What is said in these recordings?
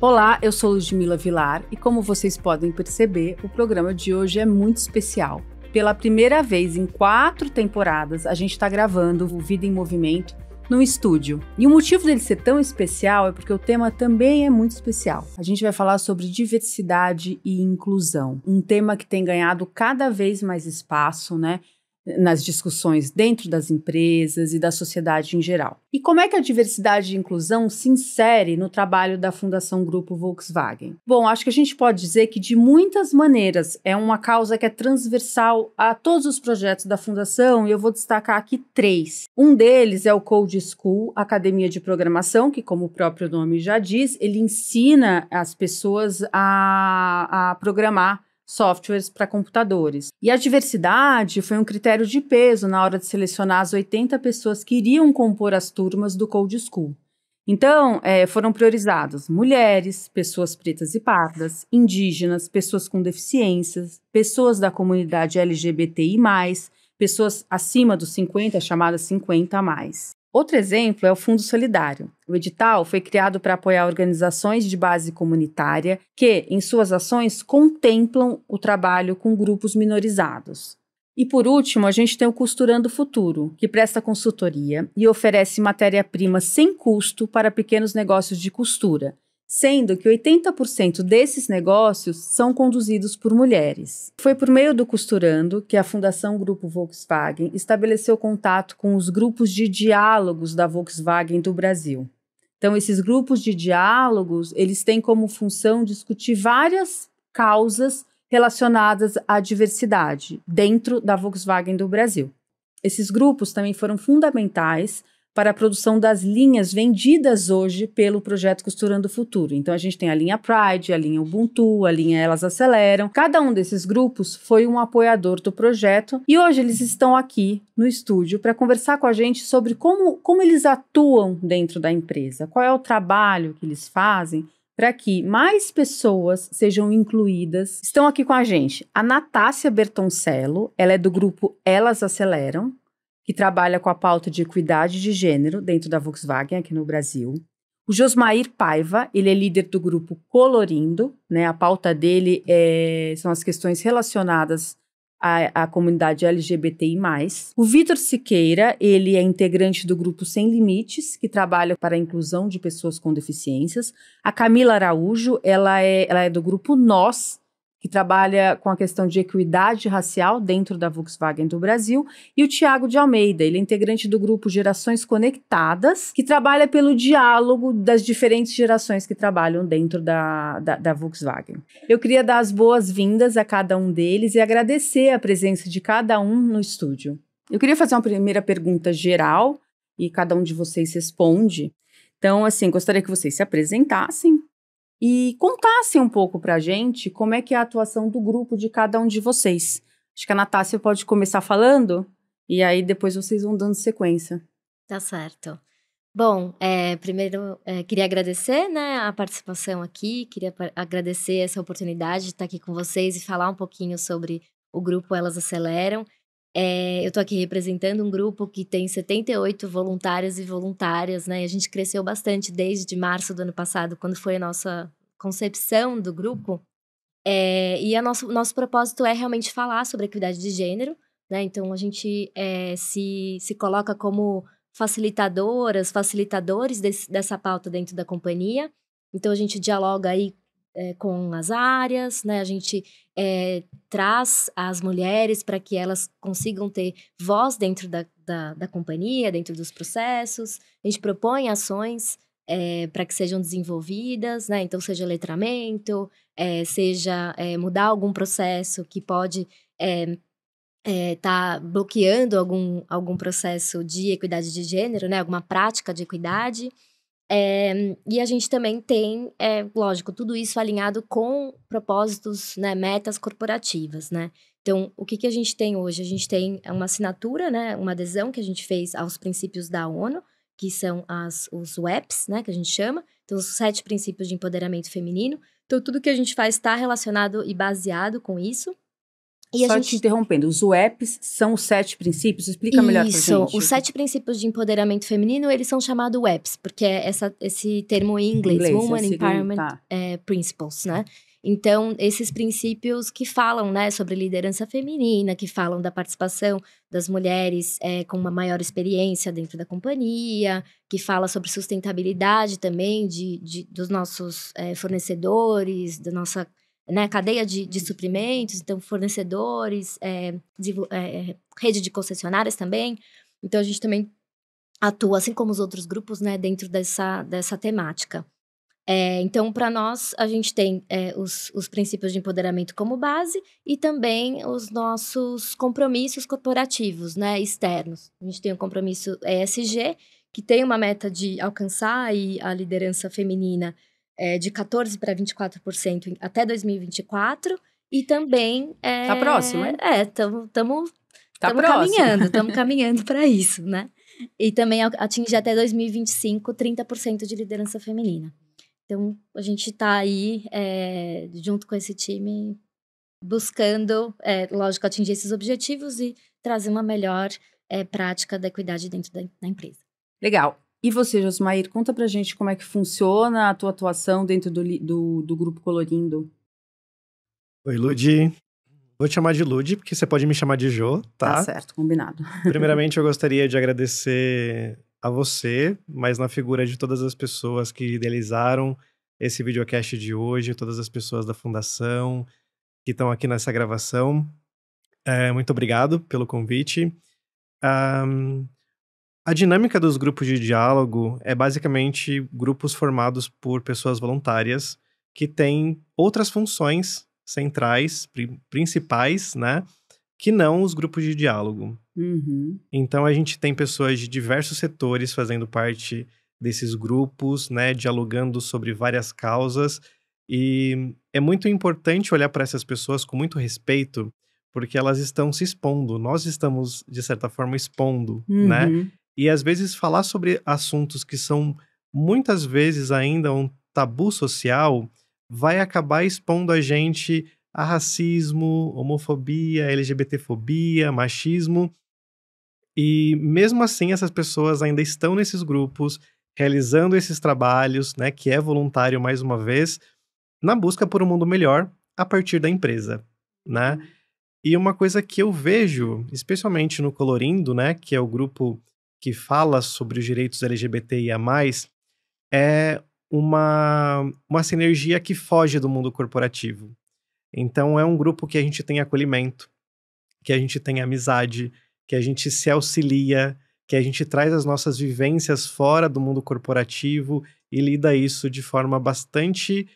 Olá, eu sou Ludmila Vilar e como vocês podem perceber, o programa de hoje é muito especial. Pela primeira vez em 4 temporadas, a gente está gravando o Vida em Movimento no estúdio. E o motivo dele ser tão especial é porque o tema também é muito especial. A gente vai falar sobre diversidade e inclusão, um tema que tem ganhado cada vez mais espaço, né? Nas discussões dentro das empresas e da sociedade em geral. E como é que a diversidade e inclusão se insere no trabalho da Fundação Grupo Volkswagen? Bom, acho que a gente pode dizer que de muitas maneiras é uma causa que é transversal a todos os projetos da Fundação e eu vou destacar aqui 3. Um deles é o Code School, Academia de Programação, que como o próprio nome já diz, ele ensina as pessoas a programar softwares para computadores. E a diversidade foi um critério de peso na hora de selecionar as 80 pessoas que iriam compor as turmas do Code School. Então, foram priorizadas mulheres, pessoas pretas e pardas, indígenas, pessoas com deficiências, pessoas da comunidade LGBTI+, pessoas acima dos 50, chamadas 50+. Outro exemplo é o Fundo Solidário. O edital foi criado para apoiar organizações de base comunitária que, em suas ações, contemplam o trabalho com grupos minorizados. E, por último, a gente tem o Costurando Futuro, que presta consultoria e oferece matéria-prima sem custo para pequenos negócios de costura, sendo que 80% desses negócios são conduzidos por mulheres. Foi por meio do Costurando que a Fundação Grupo Volkswagen estabeleceu contato com os grupos de diálogos da Volkswagen do Brasil. Então, esses grupos de diálogos, eles têm como função discutir várias causas relacionadas à diversidade dentro da Volkswagen do Brasil. Esses grupos também foram fundamentais para a produção das linhas vendidas hoje pelo projeto Costurando o Futuro. Então, a gente tem a linha Pride, a linha Ubuntu, a linha Elas Aceleram. Cada um desses grupos foi um apoiador do projeto e hoje eles estão aqui no estúdio para conversar com a gente sobre como eles atuam dentro da empresa, qual é o trabalho que eles fazem para que mais pessoas sejam incluídas. Estão aqui com a gente a Natácia Bertoncello, ela é do grupo Elas Aceleram, que trabalha com a pauta de equidade de gênero dentro da Volkswagen aqui no Brasil. O Josmair Paiva, ele é líder do grupo Colorindo, né? A pauta dele são as questões relacionadas à comunidade LGBTI+. O Vitor Siqueira, ele é integrante do grupo Sem Limites, que trabalha para a inclusão de pessoas com deficiências. A Camila Araújo, ela é do grupo Nós, que trabalha com a questão de equidade racial dentro da Volkswagen do Brasil, e o Tiago de Almeida, ele é integrante do grupo Gerações Conectadas, que trabalha pelo diálogo das diferentes gerações que trabalham dentro da Volkswagen. Eu queria dar as boas-vindas a cada um deles e agradecer a presença de cada um no estúdio. Eu queria fazer uma primeira pergunta geral, e cada um de vocês responde. Então, assim, gostaria que vocês se apresentassem e contassem um pouco pra gente como é que é a atuação do grupo de cada um de vocês. Acho que a Natácia pode começar falando, e aí depois vocês vão dando sequência. Tá certo. Bom, primeiro queria agradecer, né, a participação aqui, queria agradecer essa oportunidade de estar aqui com vocês e falar um pouquinho sobre o grupo Elas Aceleram. Eu tô aqui representando um grupo que tem 78 voluntários e voluntárias, né? A gente cresceu bastante desde março do ano passado, quando foi a nossa concepção do grupo. E nosso propósito é realmente falar sobre equidade de gênero, né? Então, a gente se coloca como facilitadores dessa pauta dentro da companhia. Então, a gente dialoga aí com as áreas, né? A gente traz as mulheres para que elas consigam ter voz dentro da companhia, dentro dos processos. A gente propõe ações para que sejam desenvolvidas, né? Então, seja letramento, seja mudar algum processo que pode tá bloqueando algum processo de equidade de gênero, né? Alguma prática de equidade. E a gente também tem, lógico, tudo isso alinhado com propósitos, né, metas corporativas, né? Então, o que a gente tem hoje? A gente tem uma assinatura, né, uma adesão que a gente fez aos princípios da ONU, que são os WEPs, né, que a gente chama. Então, os 7 princípios de empoderamento feminino. Então, tudo que a gente faz está relacionado e baseado com isso. E Só te interrompendo, os WEPs são os 7 princípios? Explica melhor pra gente. Isso, os 7 princípios de empoderamento feminino, eles são chamados WEPs, porque é esse termo em inglês, Women Empowerment Principles, né? Então, esses princípios que falam, né, sobre liderança feminina, que falam da participação das mulheres com uma maior experiência dentro da companhia, que fala sobre sustentabilidade também dos nossos fornecedores, da nossa cadeia de suprimentos, então fornecedores, rede de concessionárias também. Então, a gente também atua, assim como os outros grupos, né, dentro dessa temática. Então, para nós, a gente tem os princípios de empoderamento como base e também os nossos compromissos corporativos, né, externos. A gente tem o compromisso ESG, que tem uma meta de alcançar aí a liderança feminina de 14% para 24% até 2024. E também... Tá próximo, hein? Estamos caminhando para isso, né? E também atingir até 2025 30% de liderança feminina. Então, a gente está aí, junto com esse time, buscando, lógico, atingir esses objetivos e trazer uma melhor prática da equidade dentro da empresa. Legal. E você, Josmair, conta pra gente como é que funciona a tua atuação dentro do Grupo Colorindo. Oi, Ludi. Vou te chamar de Ludi, porque você pode me chamar de Jo, tá? Tá certo, combinado. Primeiramente, eu gostaria de agradecer a você, mas na figura de todas as pessoas que idealizaram esse videocast de hoje, todas as pessoas da Fundação que estão aqui nessa gravação. Muito obrigado pelo convite. A dinâmica dos grupos de diálogo é basicamente grupos formados por pessoas voluntárias que têm outras funções centrais, principais, né? Que não os grupos de diálogo. Uhum. Então, a gente tem pessoas de diversos setores fazendo parte desses grupos, né? Dialogando sobre várias causas. E é muito importante olhar para essas pessoas com muito respeito, porque elas estão se expondo. Nós estamos, de certa forma, expondo, né? E, às vezes, falar sobre assuntos que são, muitas vezes, ainda um tabu social, vai acabar expondo a gente a racismo, homofobia, LGBTfobia, machismo. E mesmo assim, essas pessoas ainda estão nesses grupos, realizando esses trabalhos, né, que é voluntário mais uma vez, na busca por um mundo melhor a partir da empresa, né? E uma coisa que eu vejo, especialmente no Colorindo, né, que é o grupo que fala sobre os direitos LGBTIA+, é uma sinergia que foge do mundo corporativo. Então, é um grupo que a gente tem acolhimento, que a gente tem amizade, que a gente se auxilia, que a gente traz as nossas vivências fora do mundo corporativo e lida isso de forma bastante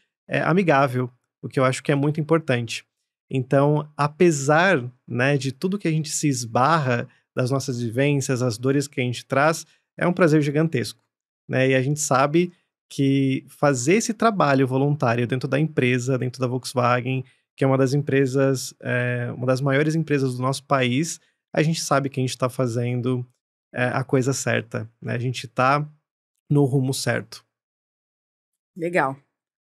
amigável, o que eu acho que é muito importante. Então, apesar, né, de tudo que a gente se esbarra, das nossas vivências, as dores que a gente traz, é um prazer gigantesco, né? E a gente sabe que fazer esse trabalho voluntário dentro da empresa, dentro da Volkswagen, que é uma das empresas, uma das maiores empresas do nosso país, a gente sabe que a gente está fazendo a coisa certa, né? A gente está no rumo certo. Legal.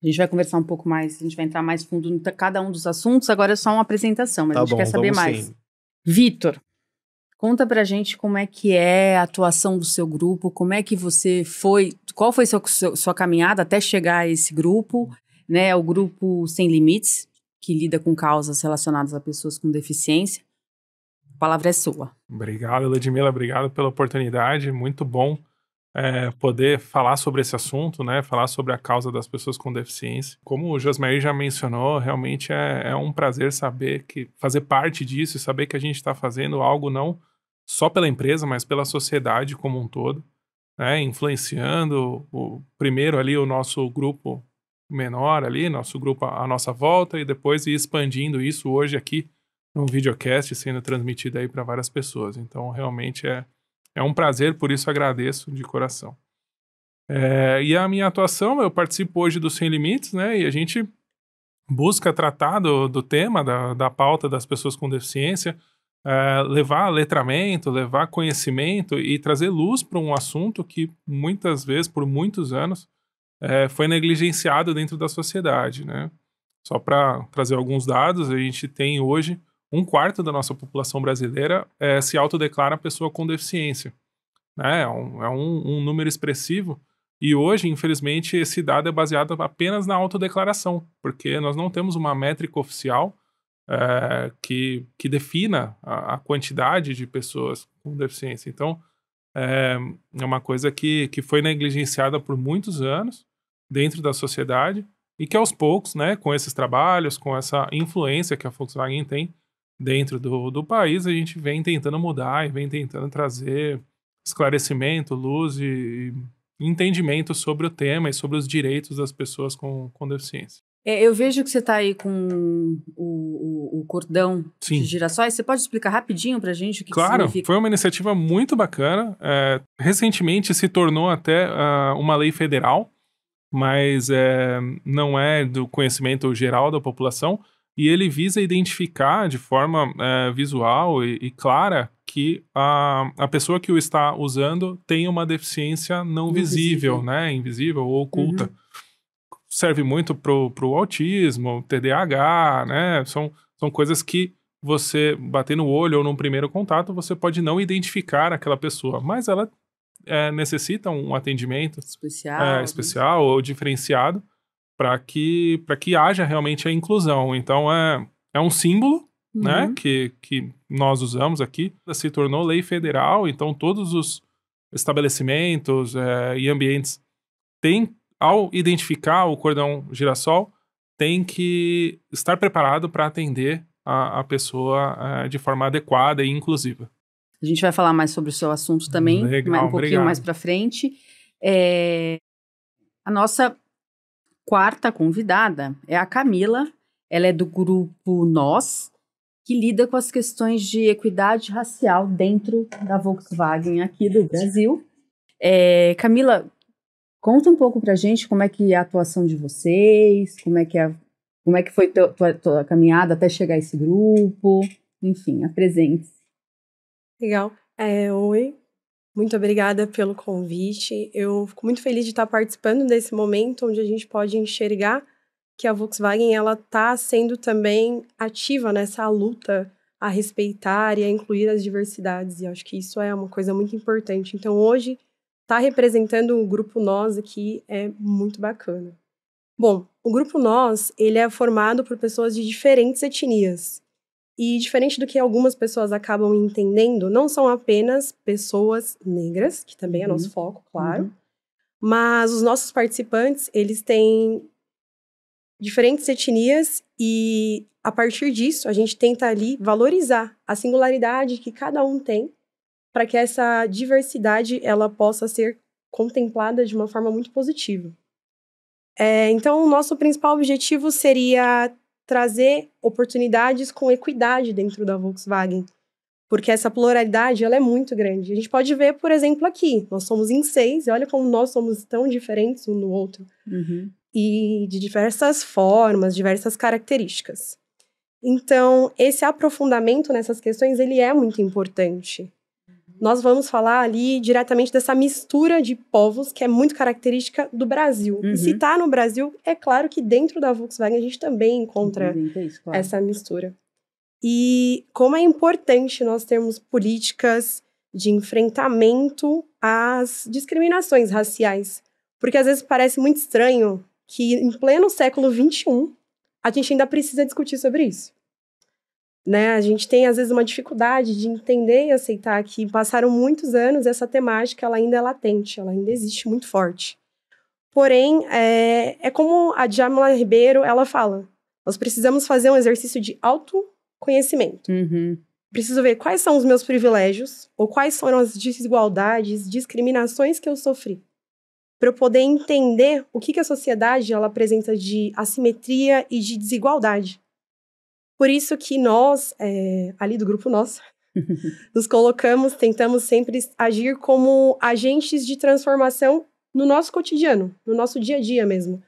A gente vai conversar um pouco mais, a gente vai entrar mais fundo em cada um dos assuntos, agora é só uma apresentação, mas a gente quer saber mais. Sim. Vitor, conta pra gente como é que é a atuação do seu grupo, como é que você foi, qual foi sua caminhada até chegar a esse grupo, né? O grupo Sem Limites, que lida com causas relacionadas a pessoas com deficiência. A palavra é sua. Obrigado, Ludmila, obrigado pela oportunidade, muito bom poder falar sobre esse assunto, né? Falar sobre a causa das pessoas com deficiência. Como o Josmair já mencionou, realmente é um prazer saber fazer parte disso e saber que a gente está fazendo algo não só pela empresa, mas pela sociedade como um todo, né? Influenciando primeiro ali o nosso grupo menor ali, nosso grupo à nossa volta, e depois ir expandindo isso hoje aqui num videocast sendo transmitido aí para várias pessoas. Então, realmente é um prazer, por isso agradeço de coração. E a minha atuação, eu participo hoje do Sem Limites, né? E a gente busca tratar do tema, da pauta das pessoas com deficiência, levar letramento, levar conhecimento e trazer luz para um assunto que muitas vezes, por muitos anos, foi negligenciado dentro da sociedade, né? Só para trazer alguns dados, a gente tem hoje 1/4 da nossa população brasileira se autodeclara pessoa com deficiência, né? É um número expressivo. E hoje, infelizmente, esse dado é baseado apenas na autodeclaração, porque nós não temos uma métrica oficial que defina a quantidade de pessoas com deficiência. Então, é uma coisa que foi negligenciada por muitos anos dentro da sociedade e que aos poucos, né, com esses trabalhos, com essa influência que a Volkswagen tem dentro do país, a gente vem tentando mudar e vem tentando trazer esclarecimento, luz e entendimento sobre o tema e sobre os direitos das pessoas com deficiência. Eu vejo que você está aí com o cordão Sim. de girassóis. Você pode explicar rapidinho para a gente o que Claro, significa? foi uma iniciativa muito bacana. Recentemente se tornou até uma lei federal, mas não é do conhecimento geral da população. E ele visa identificar de forma visual e clara que a pessoa que o está usando tem uma deficiência não visível, né? Invisível ou oculta. Uhum. Serve muito pro autismo, TDAH, né? São coisas que você bater no olho ou num primeiro contato, você pode não identificar aquela pessoa, mas ela necessita um atendimento especial ou diferenciado para que haja realmente a inclusão. Então, é um símbolo, né, que nós usamos aqui. Se tornou lei federal, então todos os estabelecimentos e ambientes têm, ao identificar o cordão girassol, tem que estar preparado para atender a pessoa de forma adequada e inclusiva. A gente vai falar mais sobre o seu assunto também, Legal, um pouquinho mais para frente. A nossa quarta convidada é a Camila. Ela é do grupo Nós, que lida com as questões de equidade racial dentro da Volkswagen aqui do Brasil. Camila, conta um pouco pra gente como é que é a atuação de vocês, como é que foi tua caminhada até chegar a esse grupo, enfim, apresente-se. Legal. Oi, muito obrigada pelo convite. Eu fico muito feliz de estar participando desse momento onde a gente pode enxergar que a Volkswagen ela está sendo também ativa nessa luta a respeitar e a incluir as diversidades. E acho que isso é uma coisa muito importante. Então, hoje, estar representando o Grupo Nós aqui é muito bacana. Bom, o Grupo Nós, ele é formado por pessoas de diferentes etnias. E diferente do que algumas pessoas acabam entendendo, não são apenas pessoas negras, que também é nosso foco, claro, mas os nossos participantes, eles têm diferentes etnias e, a partir disso, a gente tenta ali valorizar a singularidade que cada um tem para que essa diversidade ela possa ser contemplada de uma forma muito positiva. Então, o nosso principal objetivo seria trazer oportunidades com equidade dentro da Volkswagen, porque essa pluralidade ela é muito grande. A gente pode ver, por exemplo, aqui, nós somos em 6, e olha como nós somos tão diferentes um do outro, e de diversas formas, diversas características. Então, esse aprofundamento nessas questões, ele é muito importante. Nós vamos falar ali diretamente dessa mistura de povos que é muito característica do Brasil. E se está no Brasil, é claro que dentro da Volkswagen a gente também encontra essa mistura. E como é importante nós termos políticas de enfrentamento às discriminações raciais. Porque às vezes parece muito estranho que em pleno século XXI a gente ainda precisa discutir sobre isso. Né? A gente tem, às vezes, uma dificuldade de entender e aceitar que passaram muitos anos e essa temática ela ainda é latente, ela ainda existe muito forte. Porém, é como a Djamila Ribeiro ela fala, nós precisamos fazer um exercício de autoconhecimento. Preciso ver quais são os meus privilégios ou quais foram as desigualdades, discriminações que eu sofri, para eu poder entender o que a sociedade ela apresenta de assimetria e de desigualdade. Por isso que nós, ali do Grupo Nós, nos colocamos, tentamos sempre agir como agentes de transformação no nosso cotidiano, no nosso dia a dia mesmo.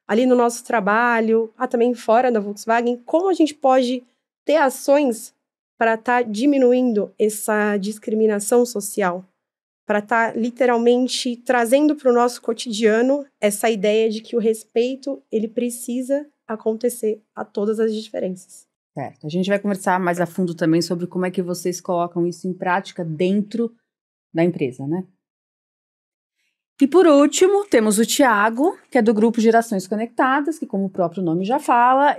Ali no nosso trabalho, também fora da Volkswagen, como a gente pode ter ações para estar diminuindo essa discriminação social, para estar literalmente trazendo para o nosso cotidiano essa ideia de que o respeito ele precisa acontecer a todas as diferenças. Certo. A gente vai conversar mais a fundo também sobre como é que vocês colocam isso em prática dentro da empresa, né? E por último, temos o Thiago, que é do grupo Gerações Conectadas, que como o próprio nome já fala,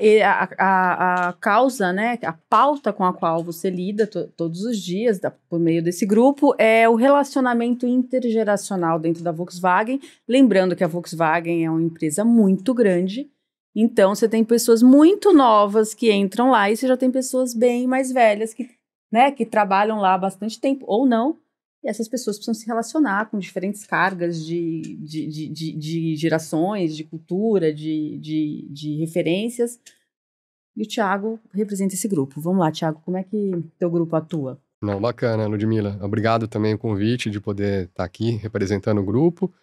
a causa, né, a pauta com a qual você lida todos os dias, por meio desse grupo, é o relacionamento intergeracional dentro da Volkswagen. Lembrando que a Volkswagen é uma empresa muito grande, então você tem pessoas muito novas que entram lá e você já tem pessoas bem mais velhas que, né, que trabalham lá há bastante tempo, ou não. E essas pessoas precisam se relacionar com diferentes cargas de gerações, de cultura, de referências. E o Thiago representa esse grupo. Vamos lá, Thiago, como é que teu grupo atua? Não, bacana, Ludmila. Obrigado também o convite de poder estar aqui representando o grupo.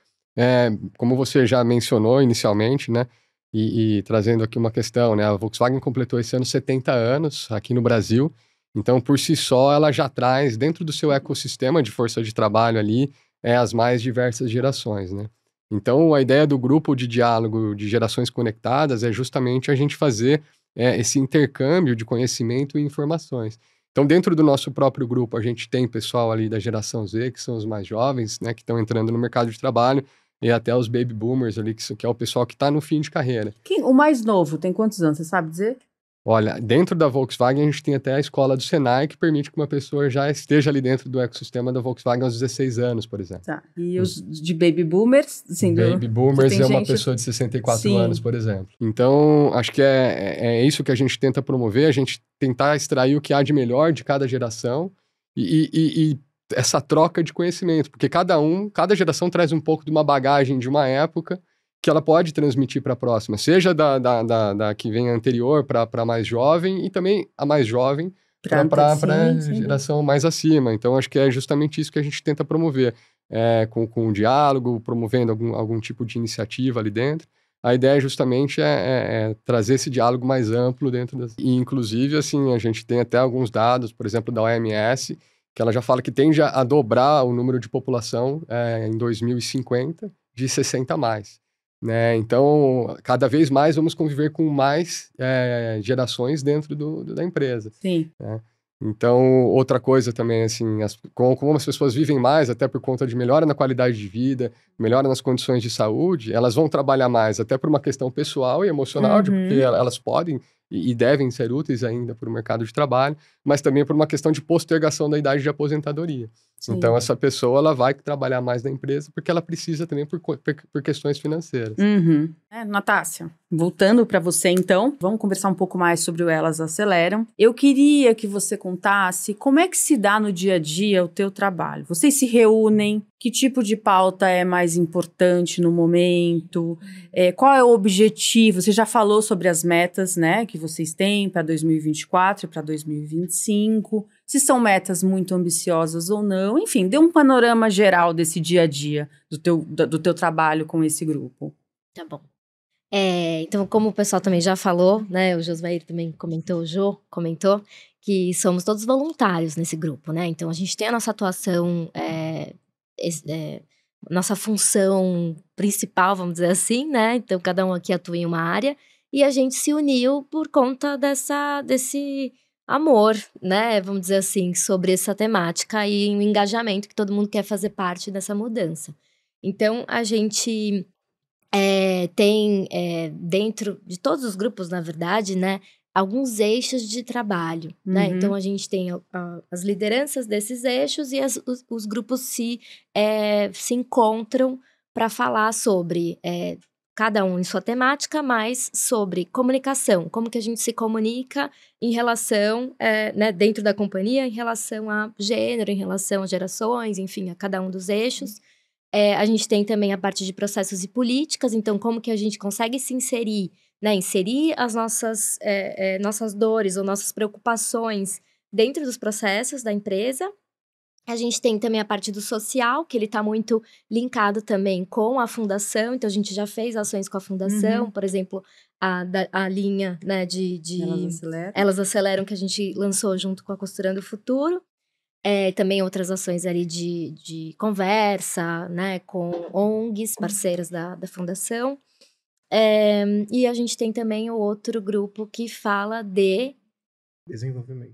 Como você já mencionou inicialmente, né, e trazendo aqui uma questão, né, a Volkswagen completou esse ano 70 anos aqui no Brasil. Então, por si só, ela já traz dentro do seu ecossistema de força de trabalho ali as mais diversas gerações, né? Então, a ideia do grupo de diálogo de gerações conectadas é justamente a gente fazer esse intercâmbio de conhecimento e informações. Então, dentro do nosso próprio grupo, a gente tem pessoal ali da geração Z, que são os mais jovens, né, que estão entrando no mercado de trabalho, e até os baby boomers ali, que é o pessoal que está no fim de carreira. O mais novo tem quantos anos, você sabe dizer? Olha, dentro da Volkswagen a gente tem até a escola do Senai que permite que uma pessoa já esteja ali dentro do ecossistema da Volkswagen aos 16 anos, por exemplo. Tá. E os de Baby Boomers? Assim, Baby Boomers é uma gente... pessoa de 64 Sim. anos, por exemplo. Então, acho que é isso que a gente tenta promover, a gente tentar extrair o que há de melhor de cada geração e essa troca de conhecimento, porque cada geração traz um pouco de uma bagagem de uma época que ela pode transmitir para a próxima, seja da que vem anterior para mais jovem e também a mais jovem para a geração mais acima. Então, acho que é justamente isso que a gente tenta promover, com o diálogo, promovendo algum tipo de iniciativa ali dentro. A ideia justamente trazer esse diálogo mais amplo dentro das... E, inclusive, assim, a gente tem até alguns dados, por exemplo, da OMS, que ela já fala que tende a dobrar o número de população em 2050 de 60 a mais. Né? Então, cada vez mais vamos conviver com mais gerações dentro da empresa. Sim. Né? Então, outra coisa também, assim, como as pessoas vivem mais, até por conta de melhora na qualidade de vida, melhora nas condições de saúde, elas vão trabalhar mais, até por uma questão pessoal e emocional, porque elas podem e devem ser úteis ainda para o mercado de trabalho, mas também por uma questão de postergação da idade de aposentadoria. Sim. Então, essa pessoa ela vai trabalhar mais na empresa porque ela precisa também por questões financeiras. Natácia, voltando para você então, vamos conversar um pouco mais sobre o Elas Aceleram. Eu queria que você contasse como é que se dá no dia a dia o teu trabalho. Vocês se reúnem? Que tipo de pauta é mais importante no momento? Qual é o objetivo? Você já falou sobre as metas, né, que vocês têm para 2024 e para 2025. Se são metas muito ambiciosas ou não. Enfim, dê um panorama geral desse dia a dia do teu trabalho com esse grupo. Tá bom. Então, como o pessoal também já falou, né, o Josmair também comentou, o Jô comentou, que somos todos voluntários nesse grupo, né? Então, a gente tem a nossa atuação, nossa função principal, vamos dizer assim, né? Então, cada um aqui atua em uma área e a gente se uniu por conta desse amor, né? Vamos dizer assim, sobre essa temática e um engajamento que todo mundo quer fazer parte dessa mudança. Então, a gente tem dentro de todos os grupos, na verdade, né, alguns eixos de trabalho, né? Então, a gente tem as lideranças desses eixos e os grupos se encontram para falar sobre cada um em sua temática, mas sobre comunicação, como que a gente se comunica em relação, né, dentro da companhia, em relação a gênero, em relação a gerações, enfim, a cada um dos eixos. A gente tem também a parte de processos e políticas, então como que a gente consegue se inserir, né, inserir as nossas dores ou nossas preocupações dentro dos processos da empresa. A gente tem também a parte do social, que ele está muito linkado também com a fundação, então a gente já fez ações com a fundação, por exemplo, a linha, né, de Elas Aceleram, que a gente lançou junto com a Costurando o Futuro. Também outras ações ali de conversa, né, com ONGs, parceiras da fundação. E a gente tem também o outro grupo que fala de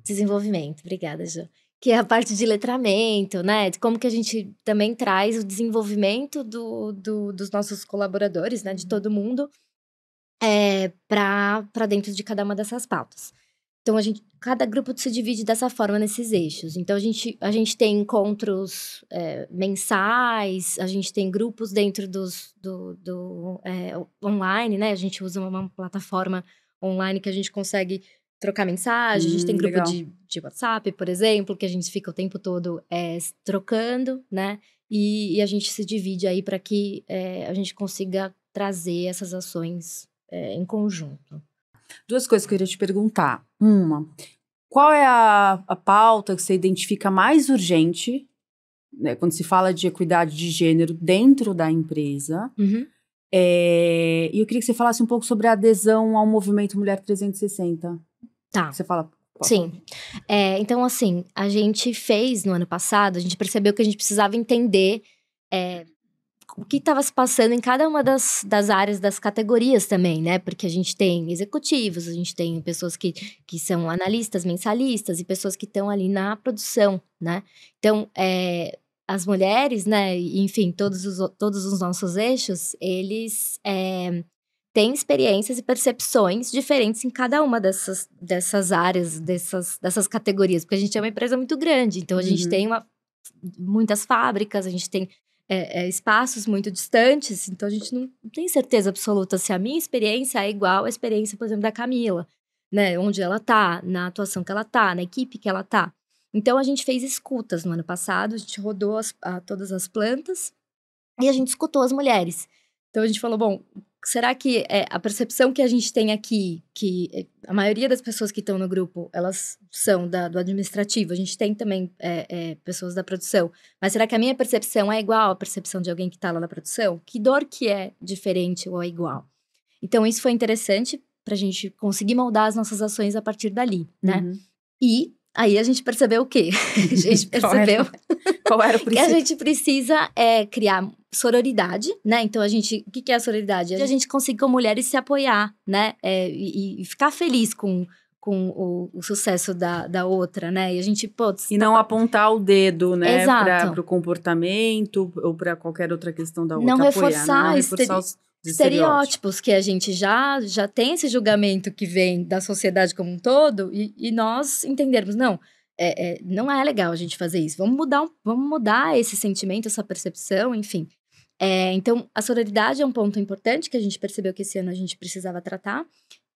Desenvolvimento, obrigada, Jo. Que é a parte de letramento, né? De como que a gente também traz o desenvolvimento dos nossos colaboradores, né? De todo mundo, para dentro de cada uma dessas pautas. Então, cada grupo se divide dessa forma nesses eixos. Então, a gente tem encontros mensais, a gente tem grupos dentro do online, né? A gente usa uma plataforma online que a gente consegue trocar mensagem. A gente tem grupo de WhatsApp, por exemplo, que a gente fica o tempo todo trocando, né? E a gente se divide aí para que a gente consiga trazer essas ações em conjunto. 2 coisas que eu queria te perguntar. Uma, qual é a pauta que você identifica mais urgente, né, quando se fala de equidade de gênero dentro da empresa? Uhum. E eu queria que você falasse um pouco sobre a adesão ao movimento Mulher 360. Tá. Você fala... Sim. Então, assim, a gente fez no ano passado, a gente percebeu que a gente precisava entender o que estava se passando em cada uma das áreas, das categorias também, né? Porque a gente tem executivos, a gente tem pessoas que são analistas, mensalistas e pessoas que estão ali na produção, né? Então, as mulheres, né? Enfim, todos os nossos eixos, eles têm experiências e percepções diferentes em cada uma dessas áreas, dessas categorias. Porque a gente é uma empresa muito grande, então a gente tem muitas fábricas, a gente tem espaços muito distantes, então a gente não tem certeza absoluta se a minha experiência é igual à experiência, por exemplo, da Camila, né? Onde ela tá, na atuação que ela tá, na equipe que ela tá. Então a gente fez escutas no ano passado, a gente rodou todas as plantas e a gente escutou as mulheres. Então a gente falou, bom, será que a percepção que a gente tem aqui, que a maioria das pessoas que estão no grupo, elas são do administrativo, a gente tem também pessoas da produção, mas será que a minha percepção é igual à percepção de alguém que está lá na produção? Que dor que é diferente ou é igual? Então isso foi interessante para a gente conseguir moldar as nossas ações a partir dali, né? E aí a gente percebeu o quê? A gente percebeu qual era o que a gente precisa criar sororidade, né? Então, o que é a sororidade? A gente conseguir com mulheres se apoiar, né? E ficar feliz com o sucesso da outra, né? E a gente, E não apontar o dedo, né? Exato. Para o comportamento ou para qualquer outra questão da outra. Não apoiar, reforçar, os estereótipos que a gente já tem esse julgamento que vem da sociedade como um todo e nós entendermos, não é legal a gente fazer isso. Vamos mudar esse sentimento, essa percepção, enfim. Então, a sororidade é um ponto importante que a gente percebeu que esse ano a gente precisava tratar.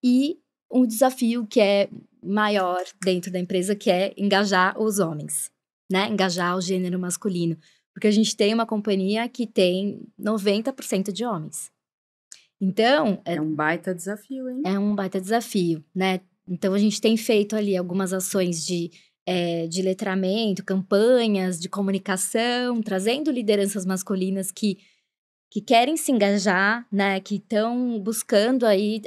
E um desafio que é maior dentro da empresa, que é engajar os homens, né? Engajar o gênero masculino. Porque a gente tem uma companhia que tem 90% de homens. Então... É um baita desafio, hein? É um baita desafio, né? Então, a gente tem feito ali algumas ações de letramento, campanhas de comunicação, trazendo lideranças masculinas que querem se engajar, né? Que estão buscando aí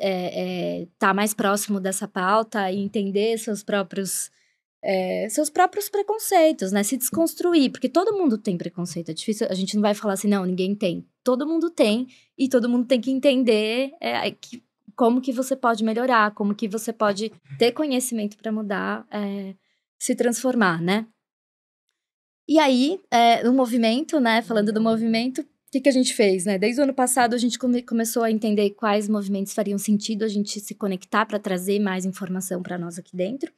tá mais próximo dessa pauta e entender seus próprios preconceitos, né? Se desconstruir, porque todo mundo tem preconceito. É difícil, a gente não vai falar assim, não, ninguém tem. Todo mundo tem e todo mundo tem que entender como que você pode melhorar, como que você pode ter conhecimento para mudar, se transformar, né? E aí, o movimento, né? Falando do movimento, o que a gente fez, né? Desde o ano passado, a gente começou a entender quais movimentos fariam sentido a gente se conectar para trazer mais informação para nós aqui dentro.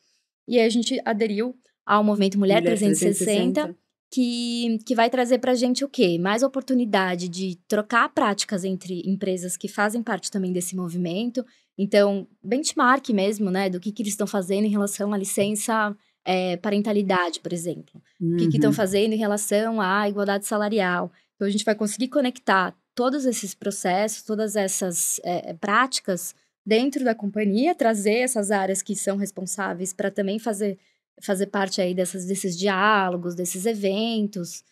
E aí, a gente aderiu ao movimento Mulher 360, que vai trazer para a gente o quê? Mais oportunidade de trocar práticas entre empresas que fazem parte também desse movimento. Então, benchmark mesmo, né? Do que eles estão fazendo em relação à licença parentalidade, por exemplo. O que estão fazendo em relação à igualdade salarial. Então, a gente vai conseguir conectar todos esses processos, todas essas práticas dentro da companhia, trazer essas áreas que são responsáveis para também fazer parte aí desses diálogos, desses eventos,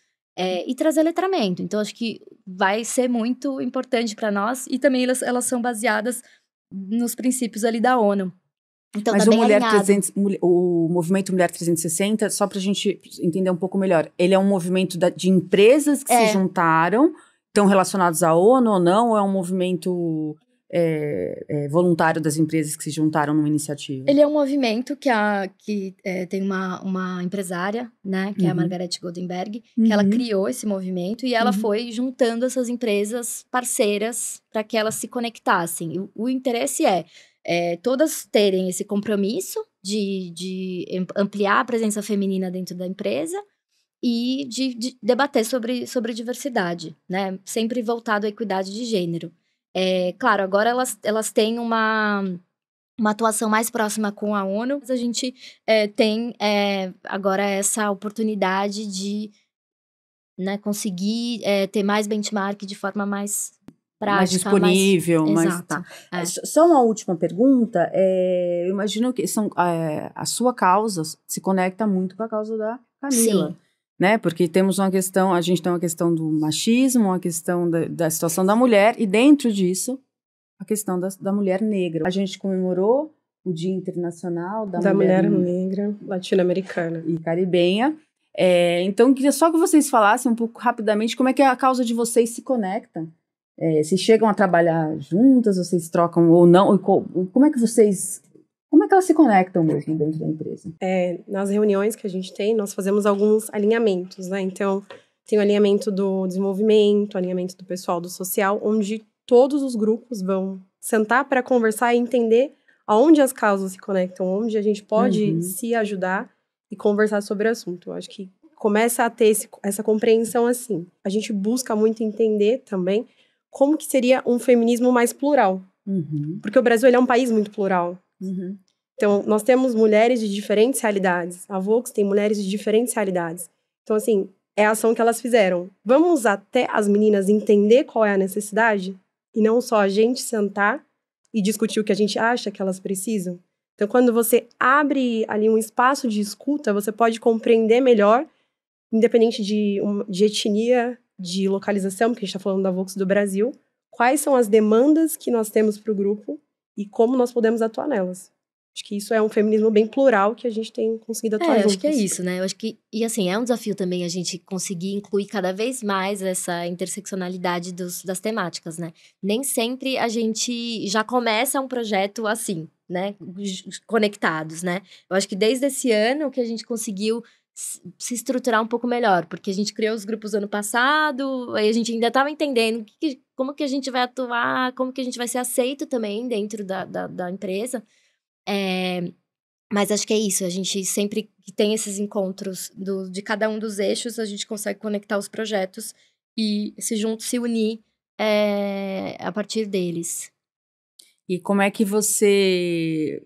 e trazer letramento. Então, acho que vai ser muito importante para nós e também elas são baseadas nos princípios ali da ONU. Então, mas tá o movimento Mulher 360, só para a gente entender um pouco melhor, ele é um movimento de empresas que se juntaram, estão relacionados à ONU ou não? Ou é um movimento voluntário das empresas que se juntaram numa iniciativa? Ele é um movimento que tem uma empresária, né, que é a Margaret Goldenberg, que ela criou esse movimento e ela foi juntando essas empresas parceiras para que elas se conectassem. O interesse todas terem esse compromisso de ampliar a presença feminina dentro da empresa e de debater sobre diversidade, né, sempre voltado à equidade de gênero. Claro, agora elas têm uma atuação mais próxima com a ONU, mas a gente tem agora essa oportunidade de, né, conseguir ter mais benchmark de forma mais prática. Mais disponível. Exato. Só uma última pergunta. Eu imagino que a sua causa se conecta muito com a causa da Camila. Sim. Né? Porque a gente tem uma questão do machismo, uma questão da situação da mulher, e dentro disso, a questão da mulher negra. A gente comemorou o Dia Internacional da Mulher Negra, Latino-Americana e Caribenha. Então, queria só que vocês falassem um pouco rapidamente como é que a causa de vocês se conecta. Se chegam a trabalhar juntas, vocês trocam ou não? Como é que elas se conectam mesmo dentro da empresa? Nas reuniões que a gente tem, nós fazemos alguns alinhamentos, né? Então, tem o alinhamento do desenvolvimento, alinhamento do pessoal do social, onde todos os grupos vão sentar para conversar e entender aonde as causas se conectam, onde a gente pode se ajudar e conversar sobre o assunto. Eu acho que começa a ter essa compreensão assim. A gente busca muito entender também como que seria um feminismo mais plural. Porque o Brasil ele é um país muito plural. Então, nós temos mulheres de diferentes realidades. A Vox tem mulheres de diferentes realidades. Então, assim, é a ação que elas fizeram. Vamos até as meninas entender qual é a necessidade? E não só a gente sentar e discutir o que a gente acha que elas precisam. Então, quando você abre ali um espaço de escuta, você pode compreender melhor, independente de etnia, de localização, porque a gente está falando da Vox do Brasil, quais são as demandas que nós temos para o grupo e como nós podemos atuar nelas. Acho que isso é um feminismo bem plural que a gente tem conseguido atuar juntos. Acho que é isso, né? Eu acho que, e assim, é um desafio também a gente conseguir incluir cada vez mais essa interseccionalidade das temáticas, né? Nem sempre a gente já começa um projeto assim, né? Conectados, né? Eu acho que desde esse ano que a gente conseguiu se estruturar um pouco melhor, porque a gente criou os grupos ano passado, aí a gente ainda estava entendendo como que a gente vai atuar, como que a gente vai ser aceito também dentro da empresa. Mas acho que é isso, a gente sempre que tem esses encontros de cada um dos eixos, a gente consegue conectar os projetos e se unir a partir deles. E como é que você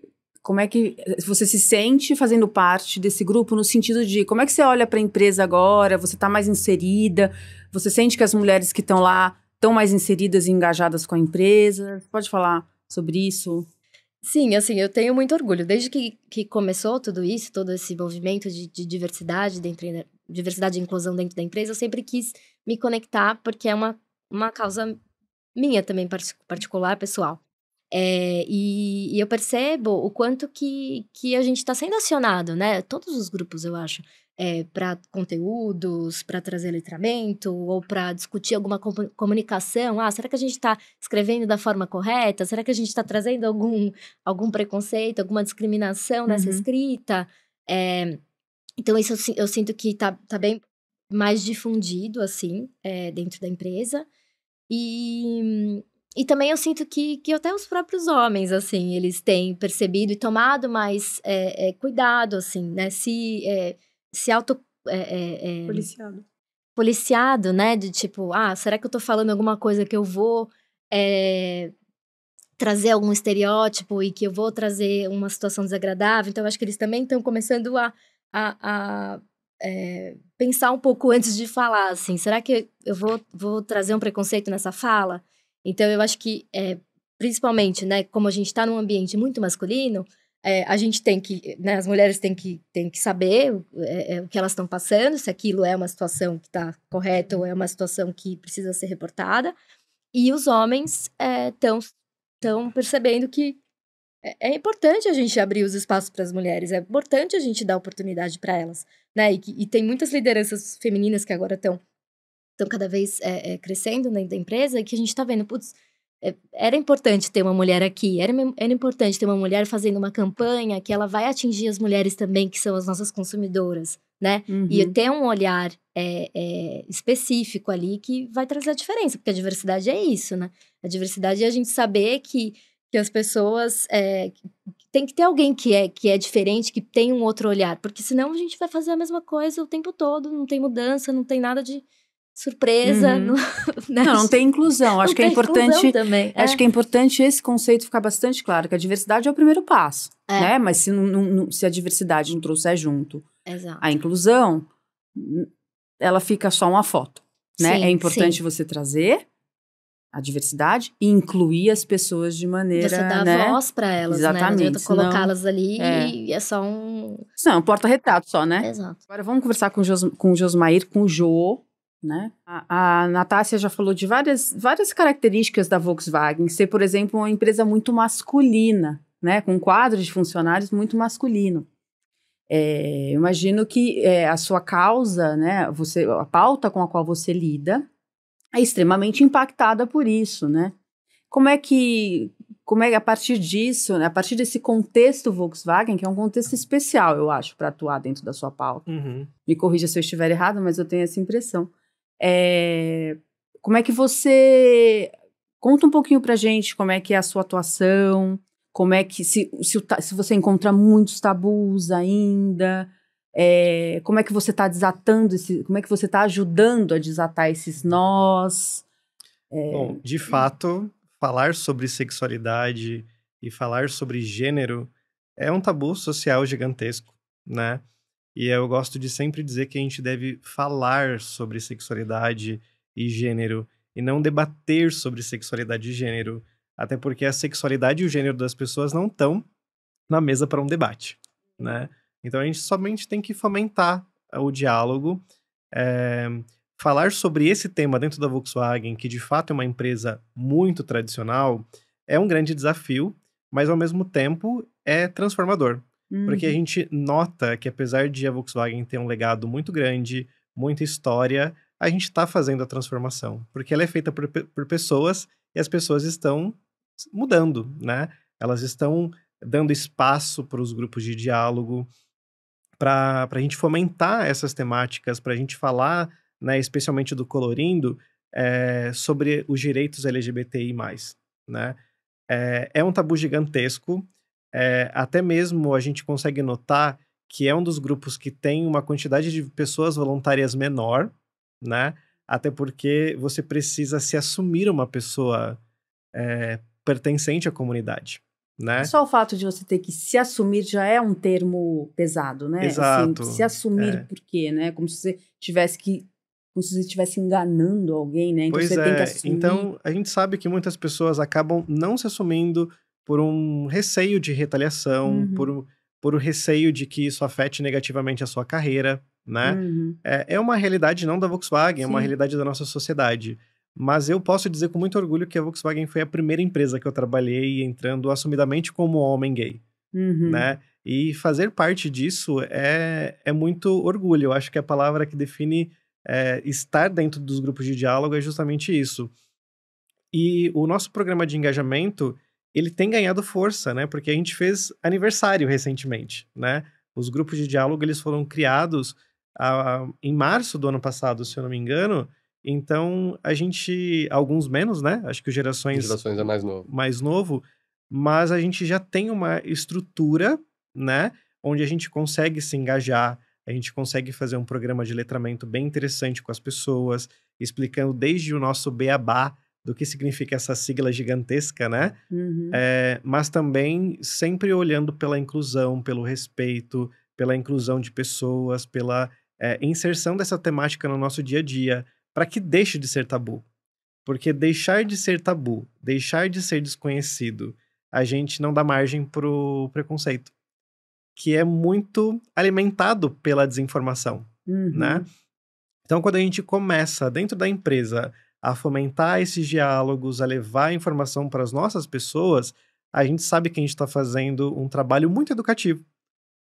se sente fazendo parte desse grupo, no sentido de como é que você olha para a empresa agora, você está mais inserida, você sente que as mulheres que estão lá estão mais inseridas e engajadas com a empresa? Pode falar sobre isso? Sim, assim, eu tenho muito orgulho. Desde que começou tudo isso, todo esse movimento de diversidade, diversidade e inclusão dentro da empresa, eu sempre quis me conectar, porque é uma causa minha também, particular, pessoal. E eu percebo o quanto que a gente está sendo acionado, né? Todos os grupos, eu acho, para conteúdos, para trazer letramento ou para discutir alguma comunicação. Será que a gente está escrevendo da forma correta? Será que a gente está trazendo algum preconceito, alguma discriminação nessa escrita? Então, isso eu sinto que tá bem mais difundido, assim, dentro da empresa. E também eu sinto que até os próprios homens, assim, eles têm percebido e tomado mais cuidado, assim, né? Se policiado, né? De tipo, será que eu tô falando alguma coisa que eu vou trazer algum estereótipo e que eu vou trazer uma situação desagradável? Então, eu acho que eles também estão começando a pensar um pouco antes de falar, assim, será que eu vou trazer um preconceito nessa fala? Então, eu acho que, principalmente, né, como a gente está num ambiente muito masculino, a gente tem que, né, as mulheres têm que saber o que elas estão passando, se aquilo é uma situação que está correta ou é uma situação que precisa ser reportada. E os homens estão percebendo que é importante a gente abrir os espaços para as mulheres, é importante a gente dar oportunidade para elas, né? E tem muitas lideranças femininas que agora estão cada vez crescendo dentro da empresa, e que a gente está vendo, putz, era importante ter uma mulher aqui, era importante ter uma mulher fazendo uma campanha que ela vai atingir as mulheres também, que são as nossas consumidoras, né? E ter um olhar específico ali que vai trazer a diferença, porque a diversidade é isso, né? A diversidade é a gente saber que as pessoas... tem que ter alguém que é diferente, que tem um outro olhar, porque senão a gente vai fazer a mesma coisa o tempo todo, não tem mudança, não tem nada de surpresa. Não tem inclusão. Acho que é importante também. Acho que é importante esse conceito ficar bastante claro, que a diversidade é o primeiro passo, né? Mas se a diversidade não trouxer junto a inclusão, ela fica só uma foto, né? Sim, é importante você trazer a diversidade e incluir as pessoas de maneira, você dá voz para elas, exatamente, né? Não adianta colocá-las ali e é só Não, um porta-retrato só, né? Exato. Agora vamos conversar com o Josmair, com o Jô, né? A Natácia já falou de várias características da Volkswagen, ser, por exemplo, uma empresa muito masculina, né? Com um quadro de funcionários muito masculino. Eu imagino que a sua causa, né? A pauta com a qual você lida é extremamente impactada por isso, né? Como é que a partir disso, né, a partir desse contexto Volkswagen, que é um contexto especial, eu acho, para atuar dentro da sua pauta. Me corrija se eu estiver errado, mas eu tenho essa impressão. Como é que você... Conta um pouquinho pra gente como é que é a sua atuação, como é que... Se você encontra muitos tabus ainda... como é que você está desatando como é que você está ajudando a desatar esses nós? Bom, de fato, falar sobre sexualidade e falar sobre gênero é um tabu social gigantesco, né? E eu gosto de sempre dizer que a gente deve falar sobre sexualidade e gênero e não debater sobre sexualidade e gênero, até porque a sexualidade e o gênero das pessoas não estão na mesa para um debate, né? Então, a gente somente tem que fomentar o diálogo, falar sobre esse tema dentro da Volkswagen, que de fato é uma empresa muito tradicional, é um grande desafio, mas ao mesmo tempo é transformador. Porque a gente nota que apesar de a Volkswagen ter um legado muito grande, muita história, a gente está fazendo a transformação. Porque ela é feita por pessoas e as pessoas estão mudando, né? Elas estão dando espaço para os grupos de diálogo, para a gente fomentar essas temáticas, para a gente falar, né, especialmente do Colorindo, sobre os direitos LGBTI+, né? É um tabu gigantesco, até mesmo a gente consegue notar que é um dos grupos que tem uma quantidade de pessoas voluntárias menor, né? Até porque você precisa se assumir uma pessoa pertencente à comunidade, né? Só o fato de você ter que se assumir já é um termo pesado, né? Exato. Assim, se assumir por quê, né? Como se você estivesse enganando alguém, né? Então pois você tem que assumir. Então, a gente sabe que muitas pessoas acabam não se assumindo por um receio de retaliação, por um receio de que isso afete negativamente a sua carreira, né? É uma realidade não da Volkswagen, é uma realidade da nossa sociedade. Mas eu posso dizer com muito orgulho que a Volkswagen foi a primeira empresa que eu trabalhei entrando assumidamente como homem gay, né? E fazer parte disso é muito orgulho. Eu acho que a palavra que define estar dentro dos grupos de diálogo é justamente isso. E o nosso programa de engajamento, ele tem ganhado força, né? Porque a gente fez aniversário recentemente, né? Os grupos de diálogo, eles foram criados em março do ano passado, se eu não me engano. Então, a gente... Alguns menos, né? Acho que o Gerações é mais novo. Mais novo. Mas a gente já tem uma estrutura, né? Onde a gente consegue se engajar, a gente consegue fazer um programa de letramento bem interessante com as pessoas, explicando desde o nosso beabá do que significa essa sigla gigantesca, né? Mas também sempre olhando pela inclusão, pelo respeito, pela inclusão de pessoas, pela inserção dessa temática no nosso dia a dia, para que deixe de ser tabu. Porque deixar de ser tabu, deixar de ser desconhecido, a gente não dá margem pro preconceito, que é muito alimentado pela desinformação, né? Então, quando a gente começa dentro da empresa a fomentar esses diálogos, a levar a informação para as nossas pessoas, a gente sabe que a gente está fazendo um trabalho muito educativo,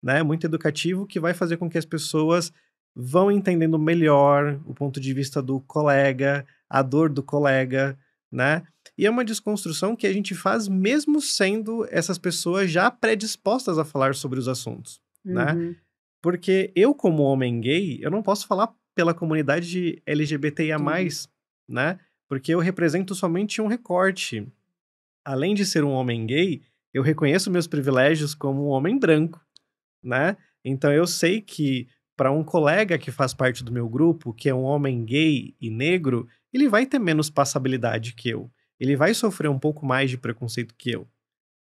né? Muito educativo, que vai fazer com que as pessoas vão entendendo melhor o ponto de vista do colega, a dor do colega, né? E é uma desconstrução que a gente faz mesmo sendo essas pessoas já predispostas a falar sobre os assuntos, né? Porque eu, como homem gay, eu não posso falar pela comunidade LGBTIA+, né? Porque eu represento somente um recorte. Além de ser um homem gay, eu reconheço meus privilégios como um homem branco, né? Então eu sei que para um colega que faz parte do meu grupo, que é um homem gay e negro, ele vai ter menos passabilidade que eu. Ele vai sofrer um pouco mais de preconceito que eu,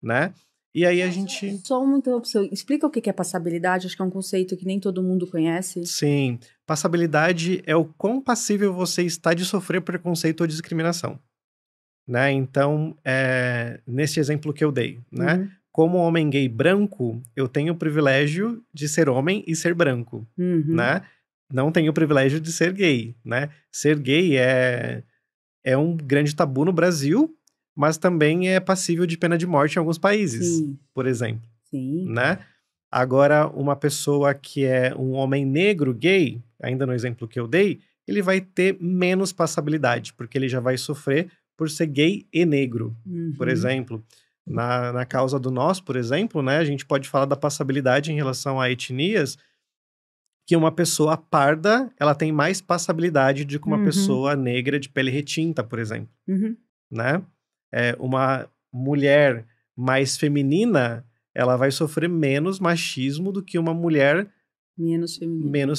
né? E aí a gente... Só uma interrupção. Explica o que é passabilidade, acho que é um conceito que nem todo mundo conhece. Sim, passabilidade é o quão passível você está de sofrer preconceito ou discriminação, né? Então, nesse exemplo que eu dei, né? Como homem gay branco, eu tenho o privilégio de ser homem e ser branco, né? Não tenho o privilégio de ser gay, né? Ser gay é um grande tabu no Brasil, mas também é passível de pena de morte em alguns países, por exemplo, né? Agora, uma pessoa que é um homem negro gay, ainda no exemplo que eu dei, ele vai ter menos passabilidade, porque ele já vai sofrer por ser gay e negro, por exemplo. Na causa do nós, por exemplo, né, a gente pode falar da passabilidade em relação a etnias, que uma pessoa parda, ela tem mais passabilidade do que uma pessoa negra de pele retinta, por exemplo, né? Uma mulher mais feminina, ela vai sofrer menos machismo do que uma mulher menos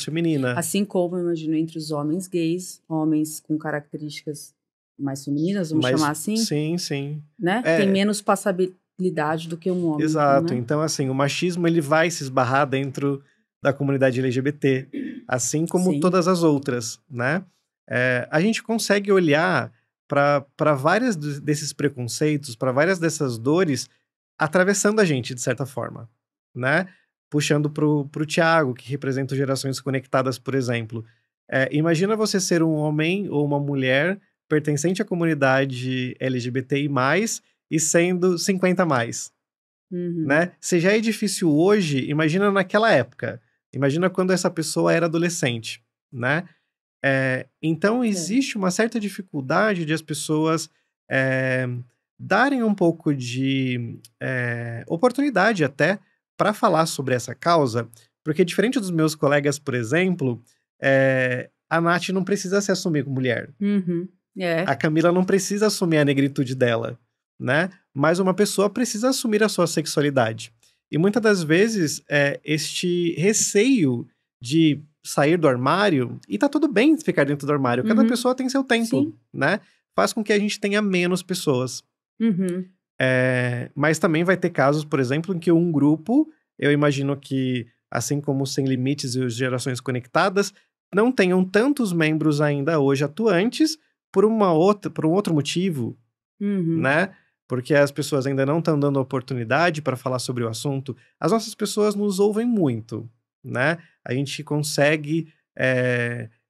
feminina. Assim como, eu imagino, entre os homens gays, homens com características mais femininas, vamos chamar assim? Sim. Né? Tem menos passabilidade do que um homem. Exato. Né? Então, assim, o machismo ele vai se esbarrar dentro da comunidade LGBT, assim como todas as outras, né? A gente consegue olhar para vários desses preconceitos, para várias dessas dores, atravessando a gente, de certa forma, né? Puxando pro Thiago, que representa Gerações Conectadas, por exemplo. Imagina você ser um homem ou uma mulher pertencente à comunidade LGBTI+, e sendo 50+, né? Se já é difícil hoje, imagina naquela época. Imagina quando essa pessoa era adolescente, né? Então, existe uma certa dificuldade de as pessoas darem um pouco de oportunidade até para falar sobre essa causa, porque diferente dos meus colegas, por exemplo, a Nath não precisa se assumir como mulher. A Camila não precisa assumir a negritude dela, né? Mas uma pessoa precisa assumir a sua sexualidade. E muitas das vezes, este receio de sair do armário, e tá tudo bem ficar dentro do armário, cada pessoa tem seu tempo, né? Faz com que a gente tenha menos pessoas. Mas também vai ter casos, por exemplo, em que um grupo, eu imagino que, assim como o Sem Limites e os Gerações Conectadas, não tenham tantos membros ainda hoje atuantes por um outro motivo, né? Porque as pessoas ainda não estão dando oportunidade para falar sobre o assunto. As nossas pessoas nos ouvem muito, né? A gente consegue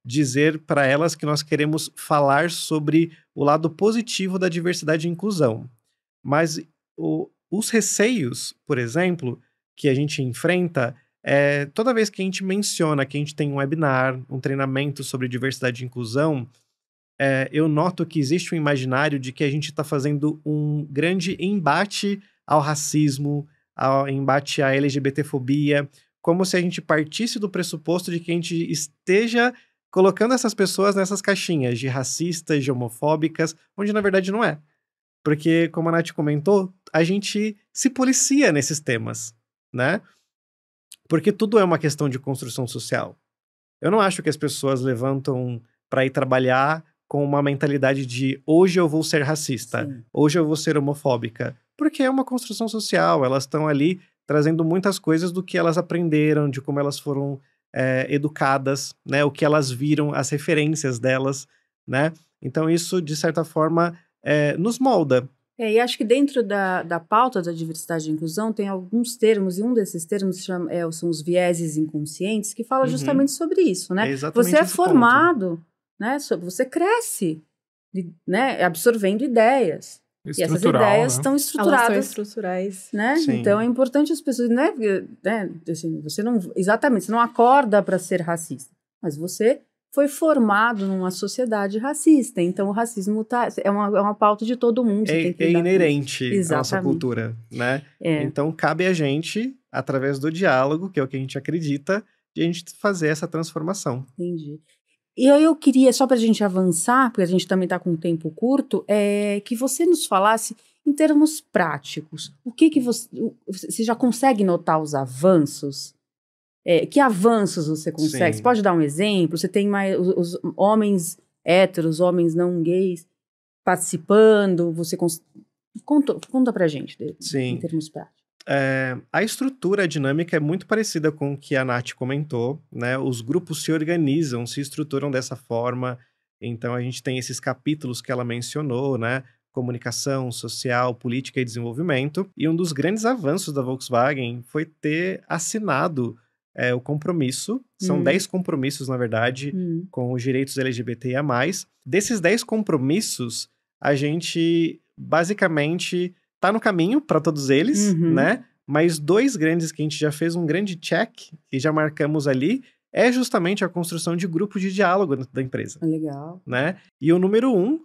dizer para elas que nós queremos falar sobre o lado positivo da diversidade e inclusão. Mas os receios, por exemplo, que a gente enfrenta, toda vez que a gente menciona que a gente tem um webinar, um treinamento sobre diversidade e inclusão, eu noto que existe um imaginário de que a gente está fazendo um grande embate ao racismo, ao embate à LGBTfobia, como se a gente partisse do pressuposto de que a gente esteja colocando essas pessoas nessas caixinhas de racistas, de homofóbicas, onde na verdade não é. Porque, como a Nath comentou, a gente se policia nesses temas, né? Porque tudo é uma questão de construção social. Eu não acho que as pessoas levantam para ir trabalhar com uma mentalidade de hoje eu vou ser racista, hoje eu vou ser homofóbica. Porque é uma construção social, elas estão ali trazendo muitas coisas do que elas aprenderam, de como elas foram educadas, né? O que elas viram, as referências delas, né? Então isso, de certa forma, nos molda. E acho que dentro da pauta da diversidade e inclusão tem alguns termos, e um desses termos são os vieses inconscientes, que fala justamente sobre isso, né? Você é formado, né? Você cresce, né? Absorvendo ideias. E essas ideias estão estruturadas. Elas são estruturais. Né? Então é importante as pessoas, né? Assim, você não acorda para ser racista, mas você foi formado numa sociedade racista. Então, o racismo é uma pauta de todo mundo. É inerente à nossa cultura, né? Então, cabe a gente, através do diálogo, que é o que a gente acredita, de a gente fazer essa transformação. Entendi. E eu queria, só para a gente avançar, porque a gente também está com um tempo curto, que você nos falasse, em termos práticos, o que você já consegue notar os avanços? Que avanços você consegue? Sim. Você pode dar um exemplo? Você tem mais os homens héteros, homens não gays participando? Conta pra gente em termos práticos. A estrutura, a dinâmica é muito parecida com o que a Nath comentou, né? Os grupos se organizam, se estruturam dessa forma. Então, a gente tem esses capítulos que ela mencionou, né? Comunicação, social, política e desenvolvimento. E um dos grandes avanços da Volkswagen foi ter assinado o compromisso, são 10 compromissos, na verdade, com os direitos LGBTIA+. Desses 10 compromissos, a gente, basicamente, tá no caminho para todos eles, né? Mas 2 grandes que a gente já fez um grande check, e já marcamos ali, é justamente a construção de grupo de diálogo dentro da empresa. Legal. Né? E o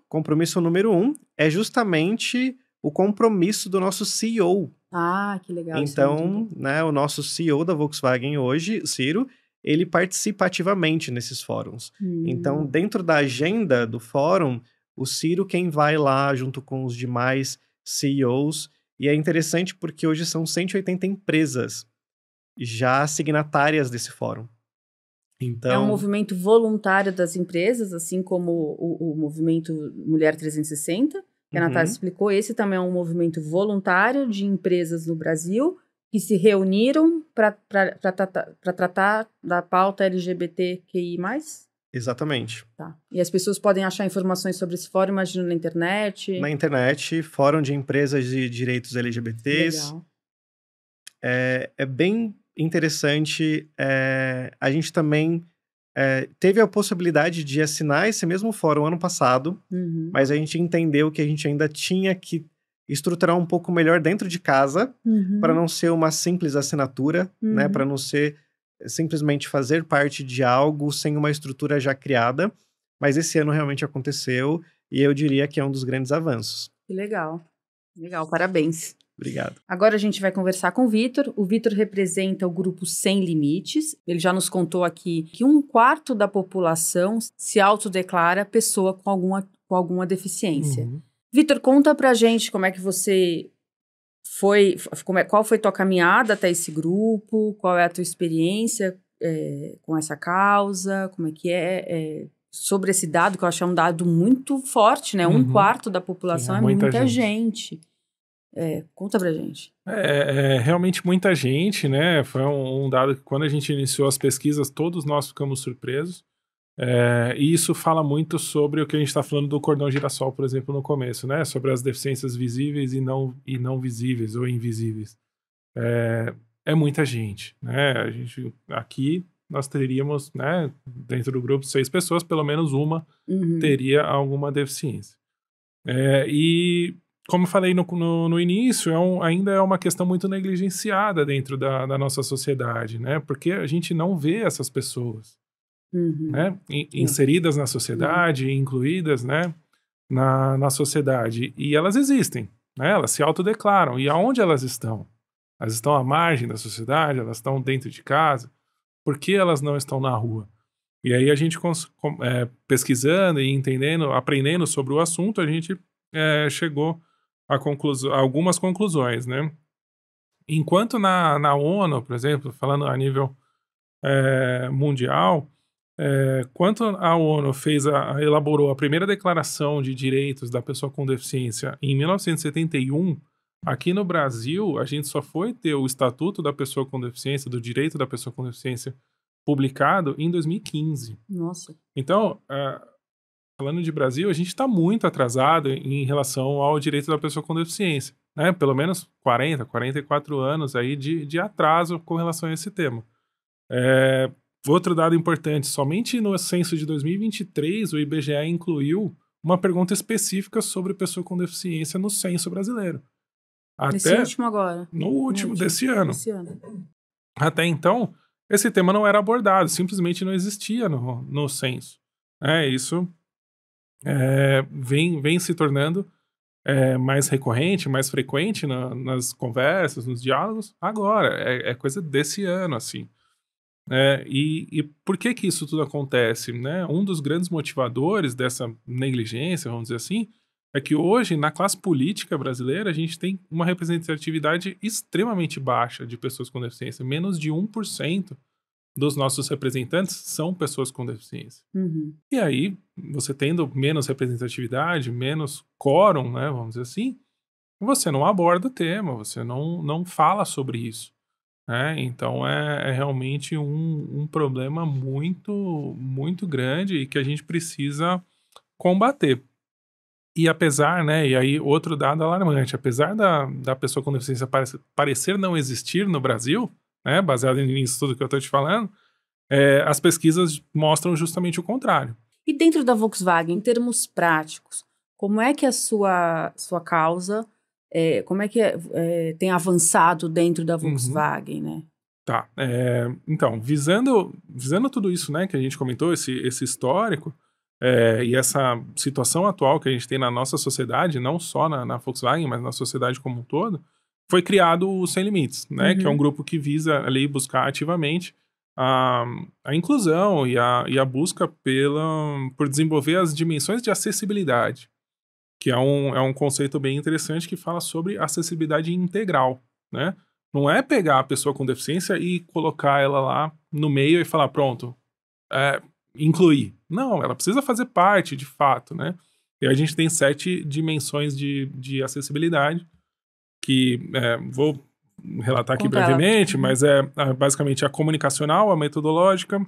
compromisso número 1, é justamente o compromisso do nosso CEO. Ah, que legal. Então, né, o nosso CEO da Volkswagen hoje, Ciro, ele participa ativamente nesses fóruns. Então, dentro da agenda do fórum, o Ciro quem vai lá junto com os demais CEOs, e é interessante porque hoje são 180 empresas já signatárias desse fórum. Então, é um movimento voluntário das empresas, assim como o movimento Mulher 360, que a Natália explicou. Esse também é um movimento voluntário de empresas no Brasil que se reuniram para tratar da pauta LGBTQI+. Exatamente. Tá. E as pessoas podem achar informações sobre esse fórum, imagino, na internet? Na internet, fórum de empresas de direitos LGBTs. Legal. É bem interessante. A gente também teve a possibilidade de assinar esse mesmo fórum ano passado, mas a gente entendeu que a gente ainda tinha que estruturar um pouco melhor dentro de casa, para não ser uma simples assinatura, né? Para não ser simplesmente fazer parte de algo sem uma estrutura já criada. Mas esse ano realmente aconteceu e eu diria que é um dos grandes avanços. Que legal. Legal, parabéns. Obrigado. Agora a gente vai conversar com o Vitor. O Vitor representa o grupo Sem Limites. Ele já nos contou aqui que 1/4 da população se autodeclara pessoa com alguma deficiência. Vitor, conta pra gente como é que você qual foi tua caminhada até esse grupo, qual é a tua experiência com essa causa, como é que sobre esse dado, que eu acho um dado muito forte, né? 1/4 da população é muita gente. Conta pra gente. Realmente muita gente, né? Foi um dado que quando a gente iniciou as pesquisas, todos nós ficamos surpresos. E isso fala muito sobre o que a gente está falando do cordão girassol, por exemplo, no começo, né? Sobre as deficiências visíveis e não visíveis ou invisíveis. É muita gente, né? Aqui nós teríamos, né, dentro do grupo 6 pessoas, pelo menos uma teria alguma deficiência. E como eu falei no início, ainda é uma questão muito negligenciada dentro da nossa sociedade, né? Porque a gente não vê essas pessoas, né? Inseridas na sociedade, incluídas, né, na sociedade. E elas existem, né? Elas se autodeclaram. E aonde elas estão? Elas estão à margem da sociedade? Elas estão dentro de casa? Por que elas não estão na rua? E aí a gente, pesquisando e entendendo, aprendendo sobre o assunto, a gente chegou a algumas conclusões, né? Enquanto na ONU, por exemplo, falando a nível mundial, quanto a ONU elaborou a primeira declaração de direitos da pessoa com deficiência em 1971, aqui no Brasil a gente só foi ter o Estatuto da Pessoa com Deficiência, do Direito da Pessoa com Deficiência, publicado em 2015. Nossa. Então, falando de Brasil, a gente está muito atrasado em relação ao direito da pessoa com deficiência, né? Pelo menos 44 anos aí de atraso com relação a esse tema. Outro dado importante, somente no censo de 2023 o IBGE incluiu uma pergunta específica sobre pessoa com deficiência no censo brasileiro. Nesse último agora? No último desse ano. Esse ano. Até então, esse tema não era abordado, simplesmente não existia no censo. Isso vem se tornando mais recorrente, mais frequente nas conversas, nos diálogos, agora. É coisa desse ano, assim. E por que isso tudo acontece, né? Um dos grandes motivadores dessa negligência, vamos dizer assim, é que hoje, na classe política brasileira, a gente tem uma representatividade extremamente baixa de pessoas com deficiência. Menos de 1% dos nossos representantes são pessoas com deficiência. Uhum. E aí, você tendo menos representatividade, menos quórum, né, vamos dizer assim, você não aborda o tema, você não fala sobre isso. Então é realmente um problema muito, muito grande e que a gente precisa combater. E apesar, né, e aí outro dado alarmante, apesar da pessoa com deficiência parecer não existir no Brasil, né, baseado nisso tudo que eu estou te falando, as pesquisas mostram justamente o contrário. E dentro da Volkswagen, em termos práticos, como é que a sua causa, como é que tem avançado dentro da Volkswagen, né? Tá, então, visando tudo isso, né, que a gente comentou, esse histórico, e essa situação atual que a gente tem na nossa sociedade, não só na Volkswagen, mas na sociedade como um todo, foi criado o Sem Limites, né, que é um grupo que visa ali buscar ativamente a inclusão e a busca por desenvolver as dimensões de acessibilidade, que é um conceito bem interessante que fala sobre acessibilidade integral, né? Não é pegar a pessoa com deficiência e colocar ela lá no meio e falar, pronto, incluir. Não, ela precisa fazer parte, de fato, né? E a gente tem 7 dimensões de acessibilidade, que vou relatar aqui brevemente, mas basicamente a comunicacional, a metodológica,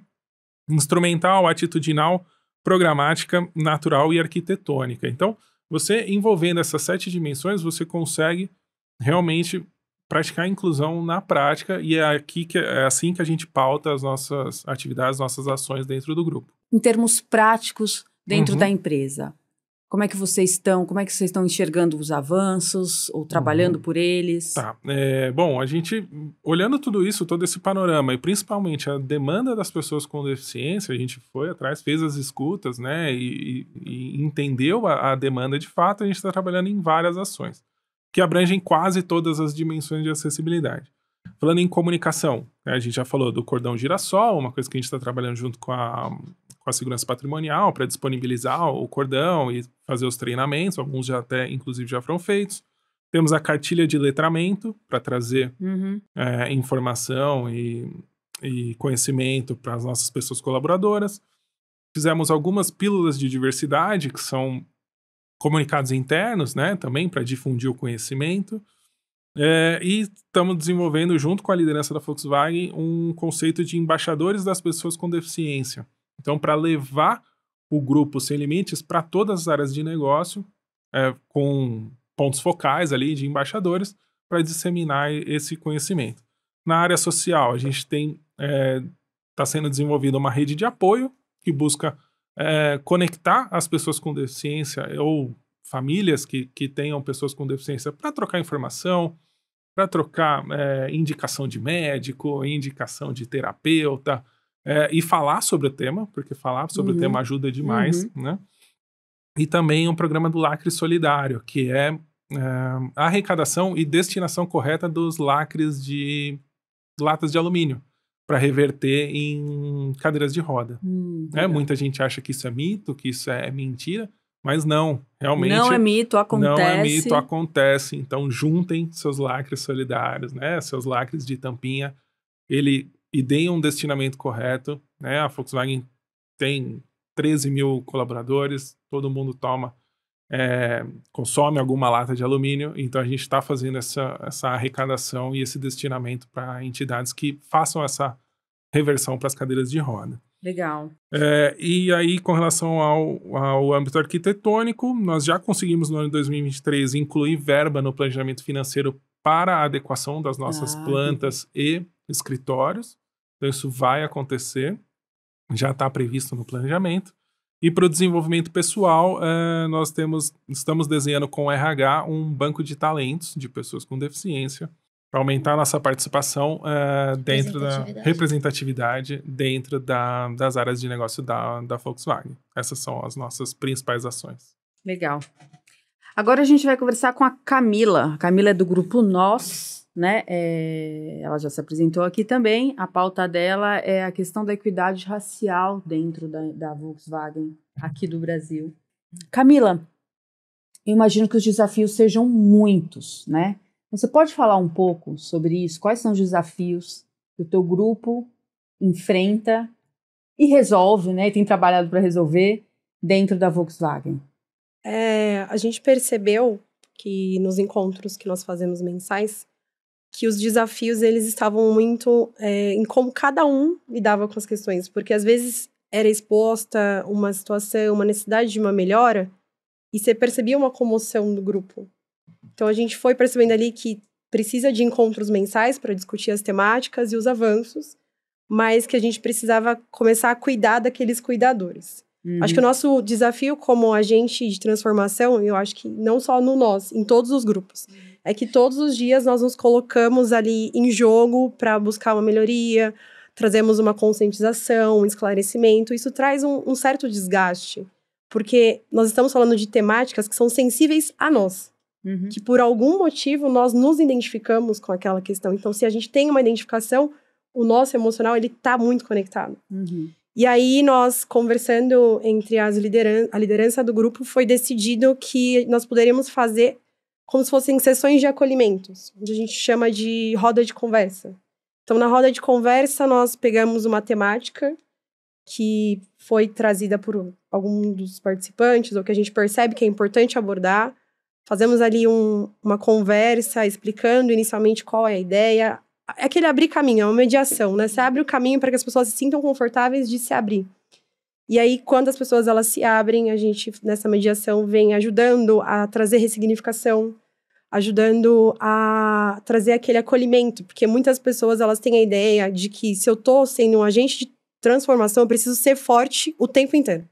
instrumental, atitudinal, programática, natural e arquitetônica. Então, você envolvendo essas 7 dimensões, você consegue realmente praticar a inclusão na prática, e é assim que a gente pauta as nossas atividades, nossas ações dentro do grupo. Em termos práticos, dentro da empresa, como é que vocês estão enxergando os avanços ou trabalhando por eles? Tá, bom, a gente, olhando tudo isso, todo esse panorama, e principalmente a demanda das pessoas com deficiência, a gente foi atrás, fez as escutas, né, e entendeu a demanda de fato, a gente está trabalhando em várias ações que abrangem quase todas as dimensões de acessibilidade. Falando em comunicação, a gente já falou do cordão girassol, uma coisa que a gente está trabalhando junto com a segurança patrimonial para disponibilizar o cordão e fazer os treinamentos, alguns inclusive já foram feitos. Temos a cartilha de letramento para trazer informação e conhecimento para as nossas pessoas colaboradoras. Fizemos algumas pílulas de diversidade, que são comunicados internos, né, também para difundir o conhecimento. E estamos desenvolvendo, junto com a liderança da Volkswagen, um conceito de embaixadores das pessoas com deficiência. Então, para levar o grupo Sem Limites para todas as áreas de negócio, com pontos focais ali de embaixadores, para disseminar esse conhecimento. Na área social, a gente está sendo desenvolvida uma rede de apoio que busca conectar as pessoas com deficiência ou famílias que tenham pessoas com deficiência para trocar informação, para trocar indicação de médico, indicação de terapeuta, e falar sobre o tema, porque falar sobre o tema ajuda demais, né? E também um programa do Lacre Solidário, que é a arrecadação e destinação correta dos lacres de latas de alumínio, para reverter em cadeiras de roda. Muita gente acha que isso é mito, que isso é mentira, mas não, realmente... Não é mito, acontece. Não é mito, acontece. Então, juntem seus lacres solidários, né? Seus lacres de tampinha, e deem um destinamento correto, né? A Volkswagen tem 13 mil colaboradores, todo mundo consome alguma lata de alumínio, então a gente está fazendo essa arrecadação e esse destinamento para entidades que façam essa reversão para as cadeiras de roda. Legal. E aí, com relação ao âmbito arquitetônico, nós já conseguimos no ano de 2023 incluir verba no planejamento financeiro para a adequação das nossas plantas e escritórios. Então isso vai acontecer, já está previsto no planejamento. E para o desenvolvimento pessoal, estamos desenhando com o RH um banco de talentos de pessoas com deficiência, para aumentar a nossa participação dentro da representatividade dentro das áreas de negócio da Volkswagen. Essas são as nossas principais ações. Legal. Agora a gente vai conversar com a Camila. A Camila é do Grupo Nós, né? Ela já se apresentou aqui também. A pauta dela é a questão da equidade racial dentro da Volkswagen aqui do Brasil. Camila, eu imagino que os desafios sejam muitos, né? Você pode falar um pouco sobre isso? Quais são os desafios que o teu grupo enfrenta e resolve, né? E tem trabalhado para resolver dentro da Volkswagen? A gente percebeu que nos encontros que nós fazemos mensais, que os desafios eles estavam muito em como cada um lidava com as questões. Porque às vezes era exposta uma situação, uma necessidade de uma melhora, e você percebia uma comoção do grupo. Então, a gente foi percebendo ali que precisa de encontros mensais para discutir as temáticas e os avanços, mas que a gente precisava começar a cuidar daqueles cuidadores. Acho que o nosso desafio como agente de transformação, eu acho que não só no nós, em todos os grupos, é que todos os dias nós nos colocamos ali em jogo para buscar uma melhoria, trazemos uma conscientização, um esclarecimento. Isso traz um certo desgaste, porque nós estamos falando de temáticas que são sensíveis a nós. Que por algum motivo nós nos identificamos com aquela questão. Então, se a gente tem uma identificação, o nosso emocional, ele tá muito conectado. E aí, nós, conversando entre a liderança do grupo, foi decidido que nós poderíamos fazer como se fossem sessões de acolhimentos, onde a gente chama de roda de conversa. Então, na roda de conversa, nós pegamos uma temática que foi trazida por algum dos participantes, ou que a gente percebe que é importante abordar. Fazemos ali uma conversa explicando inicialmente qual é a ideia. É aquele abrir caminho, é uma mediação, né? Você abre o caminho para que as pessoas se sintam confortáveis de se abrir. E aí, quando as pessoas elas se abrem, a gente, nessa mediação, vem ajudando a trazer ressignificação, ajudando a trazer aquele acolhimento. Porque muitas pessoas elas têm a ideia de que se eu tô sendo um agente de transformação, eu preciso ser forte o tempo inteiro.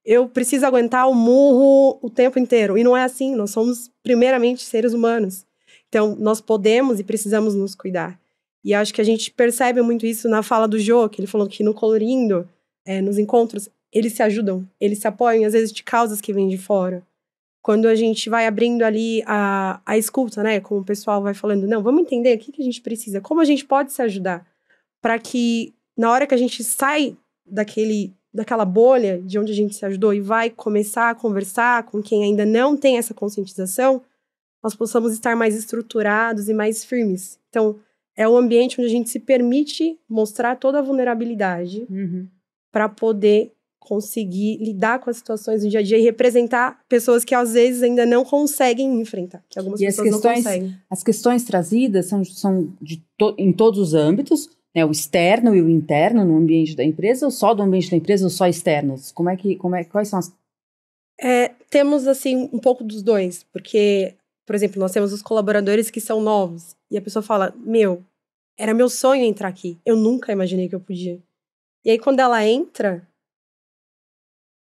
Eu preciso aguentar o murro o tempo inteiro. E não é assim, nós somos primeiramente seres humanos. Então, nós podemos e precisamos nos cuidar. E acho que a gente percebe muito isso na fala do Jô, que ele falou que no Colorindo, nos encontros, eles se ajudam, eles se apoiam, às vezes, de causas que vêm de fora. Quando a gente vai abrindo ali a escuta, né, como o pessoal vai falando, não, vamos entender o que a gente precisa, como a gente pode se ajudar, para que na hora que a gente sai daquela bolha de onde a gente se ajudou e vai começar a conversar com quem ainda não tem essa conscientização, nós possamos estar mais estruturados e mais firmes. Então, é um ambiente onde a gente se permite mostrar toda a vulnerabilidade para poder conseguir lidar com as situações do dia a dia e representar pessoas que às vezes ainda não conseguem enfrentar, que algumas pessoas não conseguem. As questões trazidas são em todos os âmbitos, né, o externo e o interno no ambiente da empresa, ou só do ambiente da empresa, ou só externos? Quais são as... Temos, assim, um pouco dos dois, porque, por exemplo, nós temos os colaboradores que são novos, e a pessoa fala, era meu sonho entrar aqui, eu nunca imaginei que eu podia. E aí, quando ela entra,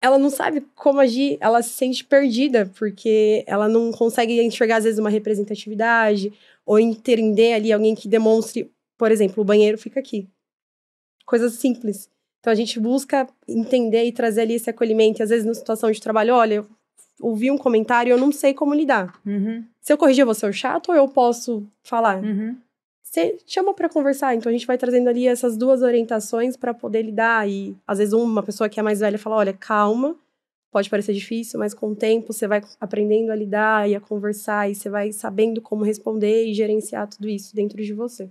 ela não sabe como agir, ela se sente perdida, porque ela não consegue enxergar, às vezes, uma representatividade, ou entender ali alguém que demonstre. Por exemplo, o banheiro fica aqui. Coisas simples. Então, a gente busca entender e trazer ali esse acolhimento. E, às vezes, na situação de trabalho, olha, eu ouvi um comentário e eu não sei como lidar. Se eu corrigir, eu vou ser o chato ou eu posso falar? Você chama para conversar. Então, a gente vai trazendo ali essas duas orientações para poder lidar. E, às vezes, uma pessoa que é mais velha fala, olha, calma, pode parecer difícil, mas com o tempo você vai aprendendo a lidar e a conversar. E você vai sabendo como responder e gerenciar tudo isso dentro de você.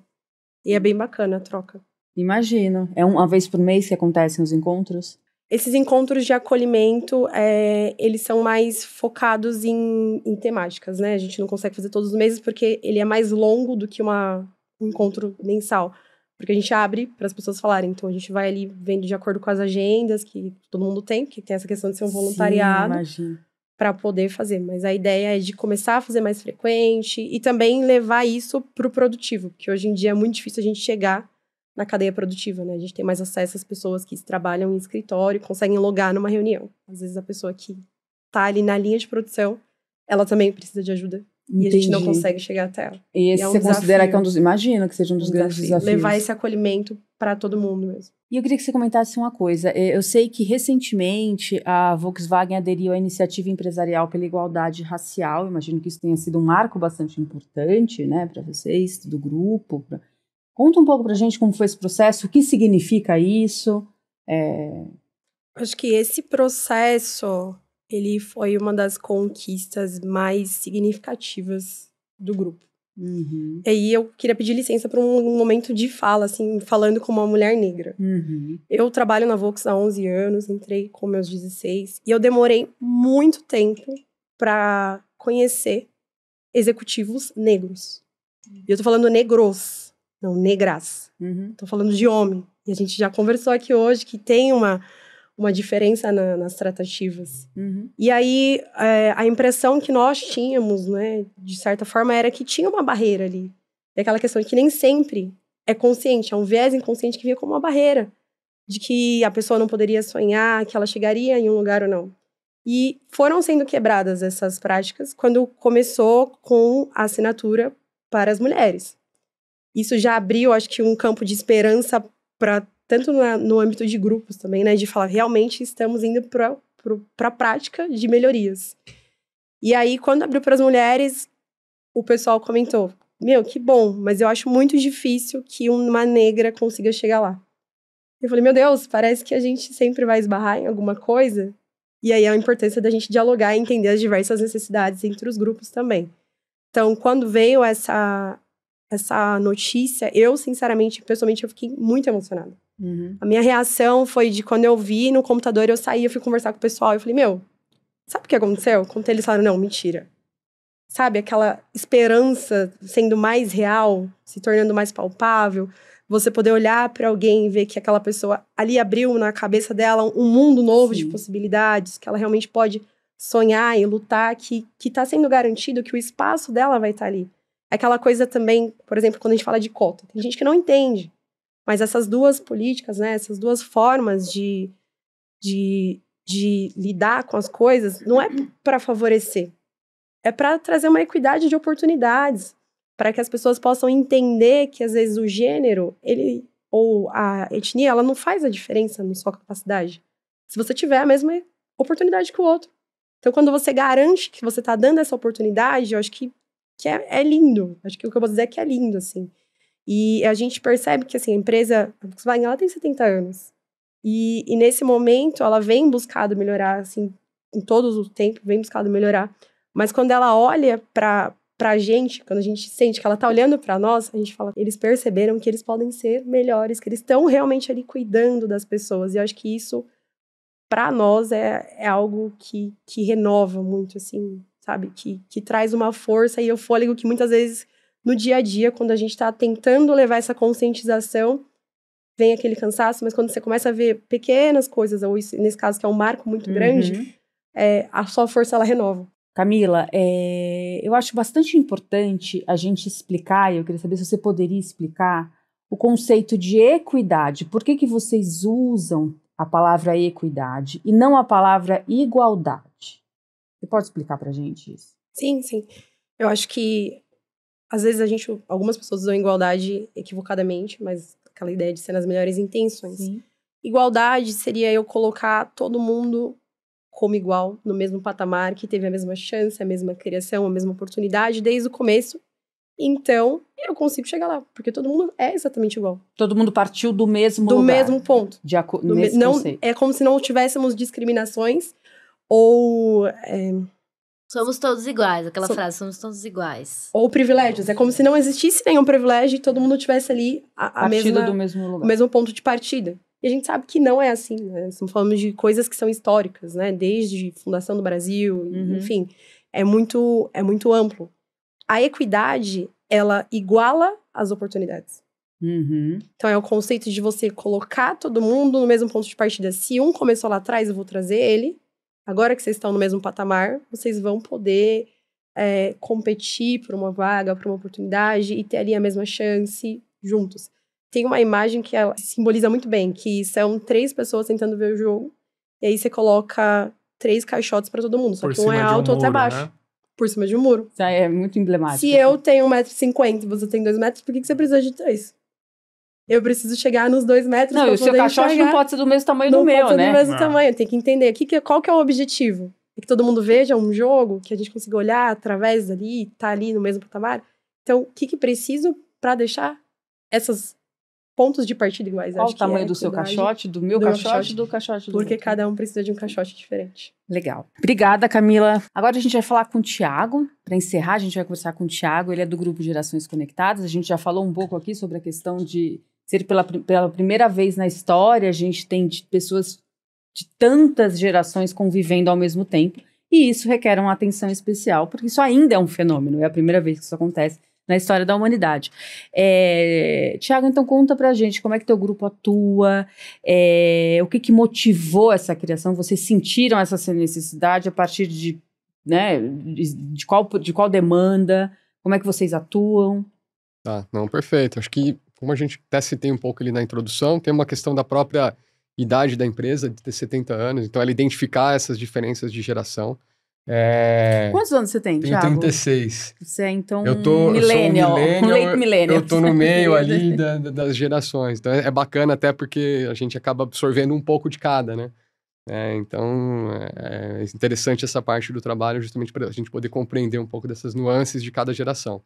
E é bem bacana a troca. Imagino. É uma vez por mês que acontecem os encontros? Esses encontros de acolhimento, eles são mais focados em temáticas, né? A gente não consegue fazer todos os meses porque ele é mais longo do que um encontro mensal. Porque a gente abre para as pessoas falarem. Então, a gente vai ali vendo de acordo com as agendas que todo mundo tem, que tem essa questão de ser um voluntariado. Para poder fazer. Mas a ideia é de começar a fazer mais frequente e também levar isso para o produtivo, porque hoje em dia é muito difícil a gente chegar na cadeia produtiva, né? A gente tem mais acesso às pessoas que trabalham em escritório e conseguem logar numa reunião. Às vezes a pessoa que está ali na linha de produção, ela também precisa de ajuda E a gente não Entendi. consegue chegar até ela. E esse é um você considera desafio. que é um dos... Imagina que seja um dos grandes desafios. Levar esse acolhimento para todo mundo mesmo. E eu queria que você comentasse uma coisa. Eu sei que recentemente a Volkswagen aderiu à iniciativa empresarial pela igualdade racial. Imagino que isso tenha sido um marco bastante importante, né, para vocês, do grupo. Conta um pouco pra gente como foi esse processo, o que significa isso. Acho que esse processo, ele foi uma das conquistas mais significativas do grupo. Uhum. E aí eu queria pedir licença para um momento de fala, assim, falando como uma mulher negra. Uhum. Eu trabalho na Volks há 11 anos, entrei com meus 16, e eu demorei muito tempo para conhecer executivos negros. E eu tô falando negros, não negras. Uhum. Tô falando de homem. E a gente já conversou aqui hoje que tem uma diferença nas tratativas. Uhum. E aí, a impressão que nós tínhamos, né, de certa forma, era que tinha uma barreira ali. É aquela questão que nem sempre é consciente, é um viés inconsciente que vinha como uma barreira. De que a pessoa não poderia sonhar, que ela chegaria em um lugar ou não. E foram sendo quebradas essas práticas quando começou com a assinatura para as mulheres. Isso já abriu, acho que, um campo de esperança para tanto no âmbito de grupos também, né? De falar, realmente estamos indo para a prática de melhorias. E aí, quando abriu para as mulheres, o pessoal comentou, meu, que bom, mas eu acho muito difícil que uma negra consiga chegar lá. Eu falei, meu Deus, parece que a gente sempre vai esbarrar em alguma coisa. E aí a importância da gente dialogar e entender as diversas necessidades entre os grupos também. Então, quando veio essa notícia, eu, sinceramente, pessoalmente, eu fiquei muito emocionada. Uhum. A minha reação foi de quando eu vi no computador, eu saí, eu fui conversar com o pessoal, eu falei, meu, sabe o que aconteceu? Quando eles falaram, não, mentira. Sabe, aquela esperança sendo mais real, se tornando mais palpável, você poder olhar para alguém e ver que aquela pessoa ali abriu na cabeça dela um mundo novo de possibilidades, que ela realmente pode sonhar e lutar, que está sendo garantido que o espaço dela vai estar ali. Aquela coisa também, por exemplo, quando a gente fala de cota, tem gente que não entende. Mas essas duas políticas, né, essas duas formas de lidar com as coisas, não é para favorecer. É para trazer uma equidade de oportunidades, para que as pessoas possam entender que, às vezes, o gênero, ou a etnia, ela não faz a diferença na sua capacidade. Se você tiver a mesma oportunidade que o outro. Então, quando você garante que você está dando essa oportunidade, eu acho que é lindo. Acho que o que eu vou dizer é que é lindo, assim. E a gente percebe que, assim, a empresa, a Volkswagen, ela tem 70 anos. E nesse momento, ela vem buscado melhorar, assim, em todo o tempo, vem buscado melhorar. Mas quando ela olha pra gente, quando a gente sente que ela tá olhando pra nós, a gente fala, eles perceberam que eles podem ser melhores, que eles estão realmente ali cuidando das pessoas. E eu acho que isso, pra nós, é algo que renova muito, assim, sabe? Que traz uma força e o fôlego que muitas vezes, no dia a dia, quando a gente tá tentando levar essa conscientização, vem aquele cansaço, mas quando você começa a ver pequenas coisas, ou isso, nesse caso, que é um marco muito grande, a sua força, ela renova. Camila, eu acho bastante importante a gente explicar, e eu queria saber se você poderia explicar o conceito de equidade. Por que vocês usam a palavra equidade e não a palavra igualdade? Você pode explicar pra gente isso? Sim, sim. Eu acho que, às vezes, algumas pessoas usam igualdade equivocadamente, mas aquela ideia de ser nas melhores intenções. Sim. Igualdade seria eu colocar todo mundo como igual, no mesmo patamar, que teve a mesma chance, a mesma criação, a mesma oportunidade desde o começo. Então, eu consigo chegar lá, porque todo mundo é exatamente igual. Todo mundo partiu do mesmo lugar. Do mesmo ponto. Nesse conceito. É como se não tivéssemos discriminações ou... Somos todos iguais, aquela frase, somos todos iguais. Ou privilégios. É como se não existisse nenhum privilégio e todo mundo tivesse ali do mesmo lugar. O mesmo ponto de partida. E a gente sabe que não é assim, né? Estamos falando de coisas que são históricas, né? Desde a fundação do Brasil, enfim. É muito amplo. A equidade, ela iguala as oportunidades. Então, é o conceito de você colocar todo mundo no mesmo ponto de partida. Se um começou lá atrás, eu vou trazer ele. Agora que vocês estão no mesmo patamar, vocês vão poder competir por uma vaga, por uma oportunidade e ter ali a mesma chance juntos. Tem uma imagem que ela simboliza muito bem, que são 3 pessoas tentando ver o jogo, e aí você coloca 3 caixotes para todo mundo, só que um é alto, outro é baixo. Né? por cima de um muro. Isso aí é muito emblemático. Se eu tenho 1,50 m e você tem 2 metros, por que você precisa de 3? Eu preciso chegar nos 2 metros Não, pra e o seu poder caixote enxergar. não pode ser do mesmo tamanho do Não meu, pode ser né? do mesmo Não. tamanho. Tem que entender qual que é o objetivo. É que todo mundo veja um jogo, que a gente consiga olhar através dali, tá ali no mesmo patamar. Então, o que preciso pra deixar esses pontos de partida iguais? Qual Acho o tamanho que do seu equidade, caixote, do meu do meu caixote caixote. e do caixote do Porque outro? cada um precisa de um caixote diferente. Legal. Obrigada, Camila. Agora a gente vai falar com o Thiago. Para encerrar, a gente vai conversar com o Thiago. Ele é do grupo Gerações Conectadas. A gente já falou um pouco aqui sobre a questão de ser pela primeira vez na história, a gente tem pessoas de tantas gerações convivendo ao mesmo tempo. E isso requer uma atenção especial, porque isso ainda é um fenômeno. É a primeira vez que isso acontece na história da humanidade. Thiago, então conta pra gente como é que teu grupo atua, o que motivou essa criação, vocês sentiram essa necessidade a partir de, né, de qual demanda, como é que vocês atuam? Tá, não, perfeito. Acho que, como a gente até citei um pouco ali na introdução, tem uma questão da própria idade da empresa, de ter 70 anos, então ela identificar essas diferenças de geração. Quantos anos você tem, Tenho Thiago? 36. Você é, então, Eu sou um millennial, late millennial. Eu tô no meio ali das gerações. Então é bacana até porque a gente acaba absorvendo um pouco de cada, né? Então é interessante essa parte do trabalho justamente para a gente poder compreender um pouco dessas nuances de cada geração.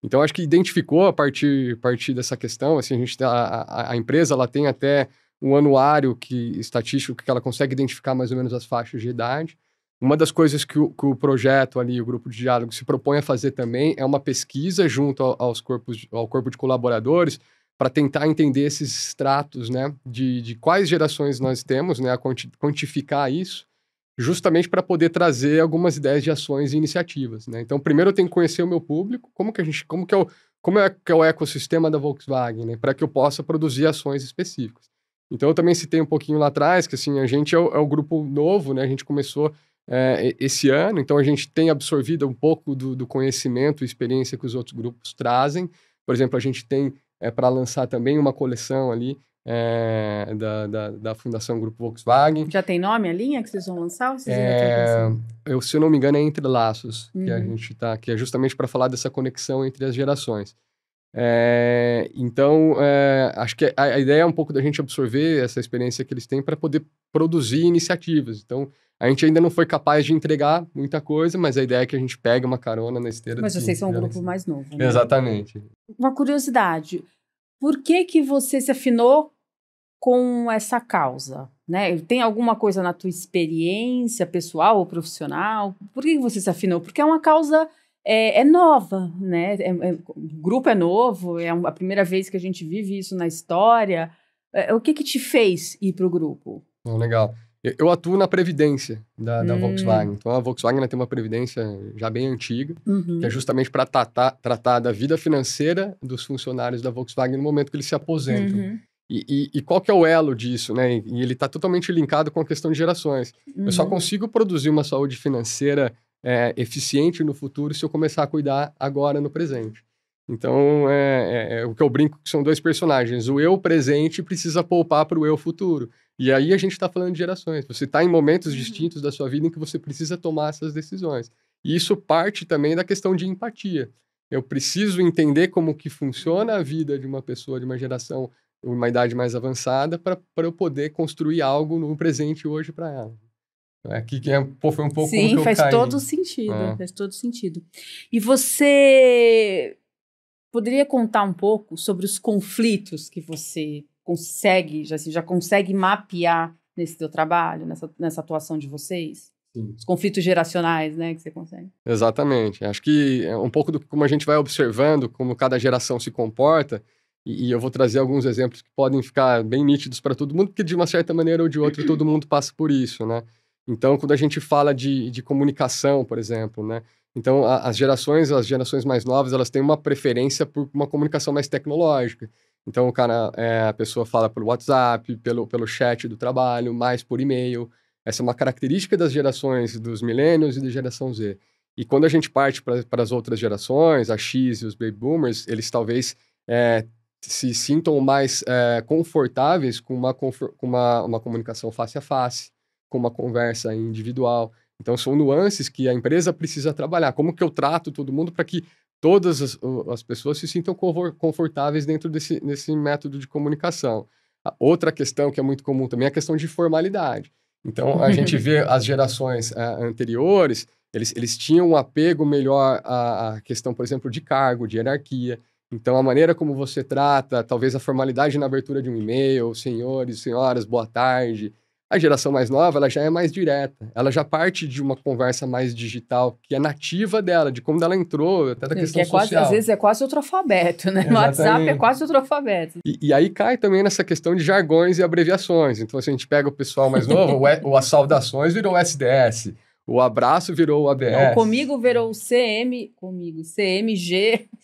Então acho que identificou a partir dessa questão, assim, a empresa ela tem até um anuário estatístico que ela consegue identificar mais ou menos as faixas de idade. Uma das coisas que o projeto ali, o grupo de diálogo, se propõe a fazer também é uma pesquisa junto ao corpo de colaboradores para tentar entender esses estratos, né, de quais gerações nós temos, né, quantificar isso, justamente para poder trazer algumas ideias de ações e iniciativas, né? Então, primeiro eu tenho que conhecer o meu público, como é o ecossistema da Volkswagen, né, para que eu possa produzir ações específicas. Então, eu também citei um pouquinho lá atrás que, assim, a gente é o grupo novo, né, a gente começou esse ano, então a gente tem absorvido um pouco do conhecimento e experiência que os outros grupos trazem. Por exemplo, a gente tem para lançar também uma coleção ali da Fundação Grupo Volkswagen. Já tem nome a linha que vocês vão lançar? Ou vocês Se eu não me engano, é Entre Laços, que a gente que é justamente para falar dessa conexão entre as gerações. Então, acho que a ideia é um pouco da gente absorver essa experiência que eles têm para poder produzir iniciativas. Então, a gente ainda não foi capaz de entregar muita coisa, mas a ideia é que a gente pegue uma carona na esteira. Mas vocês são um grupo mais novo, né? Exatamente. Uma curiosidade, por que você se afinou com essa causa? Né? Tem alguma coisa na tua experiência pessoal ou profissional? Por que você se afinou? Porque é uma causa nova, né? O grupo é novo, é a primeira vez que a gente vive isso na história. O que te fez ir para o grupo? Legal. Eu atuo na previdência da Volkswagen. Então, a Volkswagen tem uma previdência já bem antiga, que é justamente para tratar da vida financeira dos funcionários da Volkswagen no momento que eles se aposentam. E qual que é o elo disso, né? E ele está totalmente linkado com a questão de gerações. Eu só consigo produzir uma saúde financeira eficiente no futuro se eu começar a cuidar agora no presente. Então, o que eu brinco que são dois personagens. O eu presente precisa poupar para o eu futuro. E aí a gente está falando de gerações. Você está em momentos distintos da sua vida em que você precisa tomar essas decisões. E isso parte também da questão de empatia. Eu preciso entender como que funciona a vida de uma pessoa, de uma geração, uma idade mais avançada, para eu poder construir algo no presente hoje para ela. Aqui foi um pouco como que eu faz caí. todo sentido. Faz todo sentido. E você poderia contar um pouco sobre os conflitos que você já consegue mapear nesse teu trabalho, nessa atuação de vocês? Sim. Os conflitos geracionais, né, que você consegue. Exatamente. Acho que é um pouco do como a gente vai observando, como cada geração se comporta, e eu vou trazer alguns exemplos que podem ficar bem nítidos para todo mundo, porque de uma certa maneira ou de outra todo mundo passa por isso, né? Então, quando a gente fala de comunicação, por exemplo, né? Então, as gerações mais novas, elas têm uma preferência por uma comunicação mais tecnológica. Então, a pessoa fala pelo WhatsApp, pelo chat do trabalho, mais por e-mail. Essa é uma característica das gerações dos millennials e da geração Z. E quando a gente parte para as outras gerações, a X e os Baby Boomers, eles talvez se sintam mais confortáveis com uma comunicação face a face, com uma conversa individual. Então, são nuances que a empresa precisa trabalhar. Como que eu trato todo mundo para que todas as pessoas se sintam confortáveis dentro desse método de comunicação. A outra questão que é muito comum também é a questão de formalidade. Então, a gente vê as gerações anteriores, eles tinham um apego melhor à questão, por exemplo, de cargo, de hierarquia. Então, a maneira como você trata, talvez a formalidade na abertura de um e-mail, senhores, senhoras, boa tarde. A geração mais nova, ela já é mais direta. Ela já parte de uma conversa mais digital, que é nativa dela, de como ela entrou, até da questão social. Às vezes é quase outro alfabeto, né? No WhatsApp é quase outro alfabeto. E aí cai também nessa questão de jargões e abreviações. Então, se a gente pega o pessoal mais novo, as saudações virou SDS. O abraço virou o ABS. Não, comigo virou o CMG.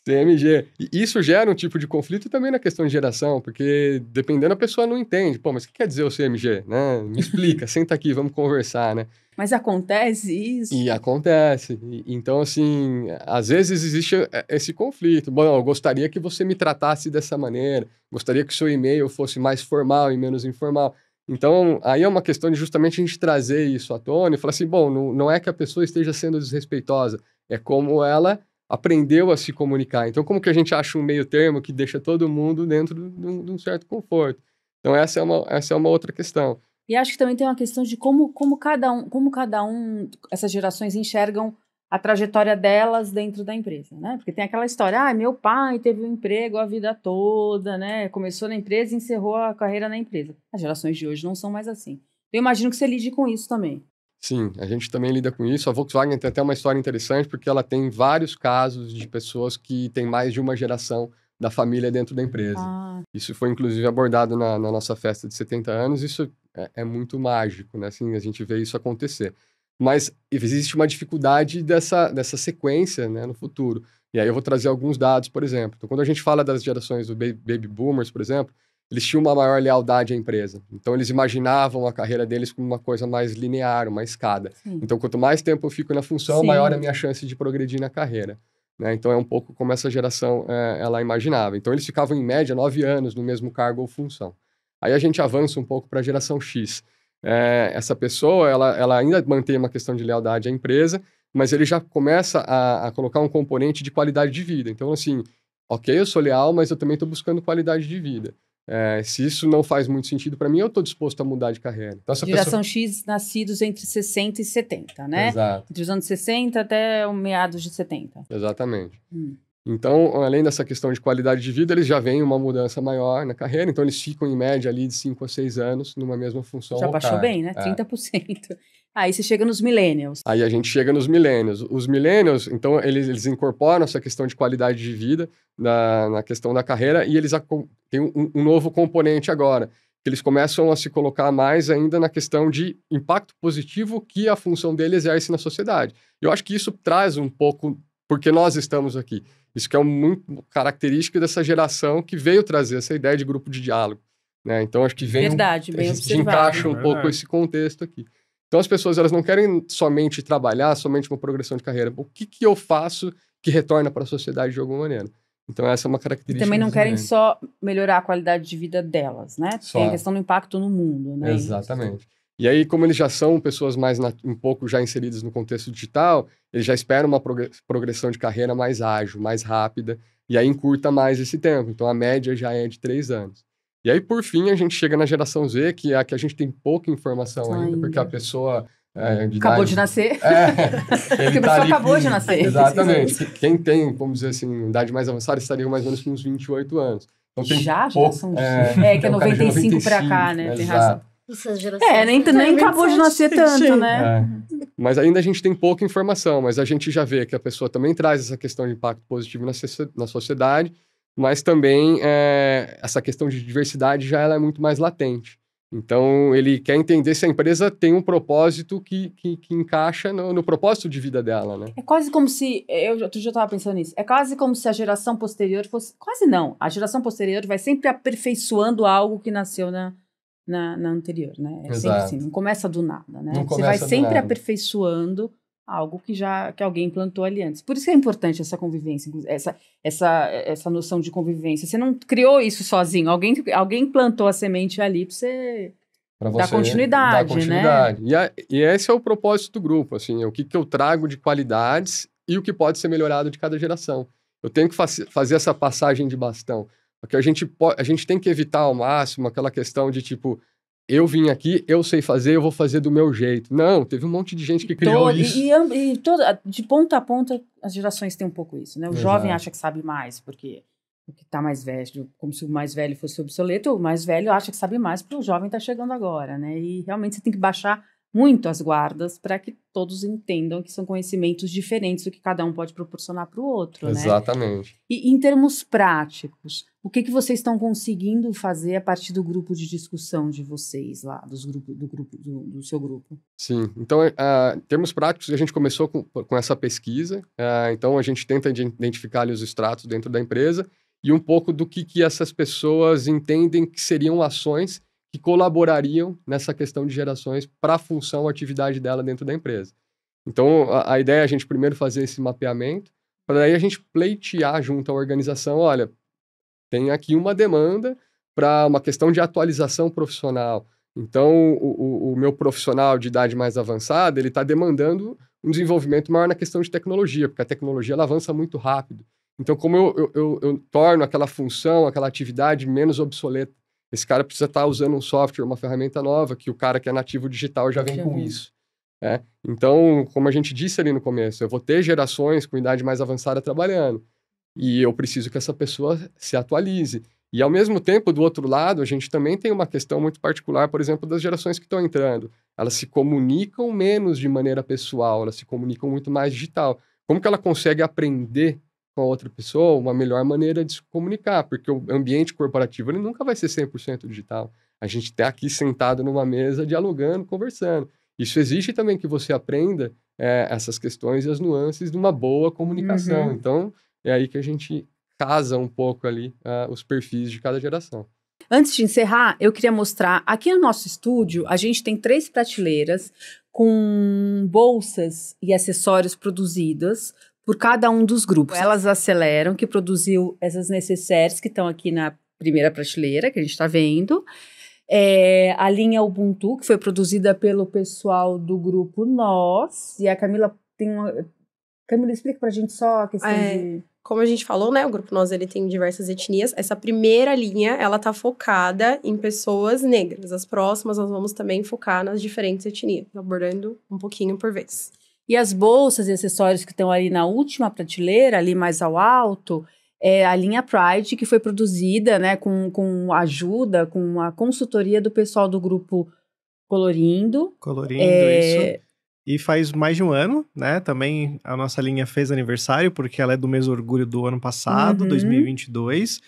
CMG. E isso gera um tipo de conflito também na questão de geração, porque dependendo a pessoa não entende. Pô, mas o que quer dizer o CMG? Né? Me explica, senta aqui, vamos conversar, né? Mas acontece isso? E acontece. Então, assim, às vezes existe esse conflito. Bom, eu gostaria que você me tratasse dessa maneira, gostaria que o seu e-mail fosse mais formal e menos informal. Então, aí é uma questão de justamente a gente trazer isso à tona e falar assim, bom, não é que a pessoa esteja sendo desrespeitosa, é como ela aprendeu a se comunicar. Então, como que a gente acha um meio termo que deixa todo mundo dentro de um certo conforto? Então, essa é uma outra questão. E acho que também tem uma questão de como cada um, essas gerações enxergam a trajetória delas dentro da empresa, né? Porque tem aquela história, meu pai teve um emprego a vida toda, né? Começou na empresa e encerrou a carreira na empresa. As gerações de hoje não são mais assim. Eu imagino que você lide com isso também. Sim, a gente também lida com isso. A Volkswagen tem até uma história interessante, porque ela tem vários casos de pessoas que têm mais de uma geração da família dentro da empresa. Isso foi, inclusive, abordado na nossa festa de 70 anos. Isso é muito mágico, né? Assim, a gente vê isso acontecer. Mas existe uma dificuldade dessa sequência, né, no futuro. E aí eu vou trazer alguns dados, por exemplo. Então, quando a gente fala das gerações do Baby Boomers, por exemplo, eles tinham uma maior lealdade à empresa. Então, eles imaginavam a carreira deles como uma coisa mais linear, uma escada. Sim. Então, quanto mais tempo eu fico na função, maior é a minha chance de progredir na carreira. Né? Então, é um pouco como essa geração ela imaginava. Então, eles ficavam, em média, 9 anos no mesmo cargo ou função. Aí a gente avança um pouco para a geração X. Essa pessoa, ela ainda mantém uma questão de lealdade à empresa, mas ele já começa a colocar um componente de qualidade de vida. Então, assim, ok, eu sou leal, mas eu também estou buscando qualidade de vida. Se isso não faz muito sentido para mim, eu estou disposto a mudar de carreira. Então, geração X, nascidos entre 60 e 70, né? Exato. Entre os anos 60 até o meados de 70. Exatamente. Então, além dessa questão de qualidade de vida, eles já veem uma mudança maior na carreira. Então, eles ficam, em média, ali de 5 a 6 anos numa mesma função. Já baixou bem, né? 30%. Aí você chega nos millennials. Aí a gente chega nos millennials. Os millennials, então, eles incorporam essa questão de qualidade de vida na questão da carreira e eles têm um novo componente agora. Eles começam a se colocar mais ainda na questão de impacto positivo que a função dele exerce na sociedade. Eu acho que isso traz um pouco, porque nós estamos aqui. Isso que é muito característica dessa geração que veio trazer essa ideia de grupo de diálogo. Né? Então, acho que vem... Verdade, bem observado. Encaixa um pouco esse contexto aqui. Então, as pessoas elas não querem somente trabalhar, somente uma progressão de carreira. O que eu faço que retorna para a sociedade de alguma maneira? Então, essa é uma característica. E também não querem só melhorar a qualidade de vida delas, né? Tem a questão do impacto no mundo, né? Exatamente. E aí, como eles já são pessoas mais um pouco já inseridas no contexto digital, eles já esperam uma progressão de carreira mais ágil, mais rápida, e aí encurta mais esse tempo. Então, a média já é de 3 anos. E aí, por fim, a gente chega na geração Z, que é a que a gente tem pouca informação ainda, porque a pessoa... acabou de nascer. Porque a pessoa acabou de nascer. Exatamente. Quem tem, vamos dizer assim, idade mais avançada, estaria mais ou menos com uns 28 anos. Então, tem geração que é 95 para cá, né? Tem razão. Nem acabou de nascer tanto, né? Mas ainda a gente tem pouca informação, mas a gente já vê que a pessoa também traz essa questão de impacto positivo na sociedade, mas também essa questão de diversidade já ela é muito mais latente. Então, ele quer entender se a empresa tem um propósito que encaixa no propósito de vida dela, né? É quase como se... Outro dia eu estava pensando nisso. É quase como se a geração posterior fosse... Quase não. A geração posterior vai sempre aperfeiçoando algo que nasceu na anterior, né? É sempre assim, não começa do nada, né? Você vai sempre aperfeiçoando algo que alguém plantou ali antes. Por isso que é importante essa convivência, essa noção de convivência. Você não criou isso sozinho, alguém plantou a semente ali para você Para Dar continuidade, né? E esse é o propósito do grupo, assim, o que eu trago de qualidades e o que pode ser melhorado de cada geração. Eu tenho que fazer essa passagem de bastão, porque a gente tem que evitar ao máximo aquela questão de tipo, eu vim aqui, eu sei fazer, eu vou fazer do meu jeito. Não, teve um monte de gente que criou isso. De ponta a ponta, as gerações têm um pouco isso, né? O jovem acha que sabe mais, porque o que está mais velho, como se o mais velho fosse obsoleto, o mais velho acha que sabe mais porque o jovem está chegando agora, né? E realmente você tem que baixar muito as guardas para que todos entendam que são conhecimentos diferentes do que cada um pode proporcionar para o outro, né? Exatamente. E em termos práticos, o que vocês estão conseguindo fazer a partir do grupo de discussão de vocês lá, do seu grupo? Sim, então, em termos práticos, a gente começou com essa pesquisa, então a gente tenta identificar ali os estratos dentro da empresa e um pouco do que essas pessoas entendem que seriam ações que colaborariam nessa questão de gerações para a função, a atividade dela dentro da empresa. Então, a ideia é a gente primeiro fazer esse mapeamento, para daí a gente pleitear junto à organização, olha, tem aqui uma demanda para uma questão de atualização profissional. Então, o meu profissional de idade mais avançada, ele está demandando um desenvolvimento maior na questão de tecnologia, porque a tecnologia ela avança muito rápido. Então, como eu torno aquela função, aquela atividade menos obsoleta, esse cara precisa estar usando um software, uma ferramenta nova, que o cara que é nativo digital já vem com isso. Né? Então, como a gente disse ali no começo, eu vou ter gerações com idade mais avançada trabalhando. E eu preciso que essa pessoa se atualize. E, ao mesmo tempo, do outro lado, a gente também tem uma questão muito particular, por exemplo, das gerações que estão entrando. Elas se comunicam menos de maneira pessoal, elas se comunicam muito mais digital. Como que ela consegue aprender com a outra pessoa uma melhor maneira de se comunicar? Porque o ambiente corporativo ele nunca vai ser 100% digital. A gente está aqui sentado numa mesa, dialogando, conversando. Isso exige também que você aprenda essas questões e as nuances de uma boa comunicação. Uhum. Então, é aí que a gente casa um pouco ali os perfis de cada geração. Antes de encerrar, eu queria mostrar, aqui no nosso estúdio, a gente tem 3 prateleiras com bolsas e acessórios produzidas por cada um dos grupos. Elas Aceleram, que produziu essas necessaires que estão aqui na primeira prateleira, que a gente está vendo. A linha Ubuntu, que foi produzida pelo pessoal do grupo Nós. E a Camila tem uma... Camila, explica pra gente só a questão de... Como a gente falou, né, o Grupo Nós, ele tem diversas etnias. Essa primeira linha, ela tá focada em pessoas negras. As próximas, nós vamos também focar nas diferentes etnias, abordando um pouquinho por vez. E as bolsas e acessórios que estão ali na última prateleira, ali mais ao alto, é a linha Pride, que foi produzida, né, com ajuda, com a consultoria do pessoal do grupo Colorindo. Isso. E faz mais de um ano, né? Também a nossa linha fez aniversário, porque ela é do mês Orgulho do ano passado, 2022.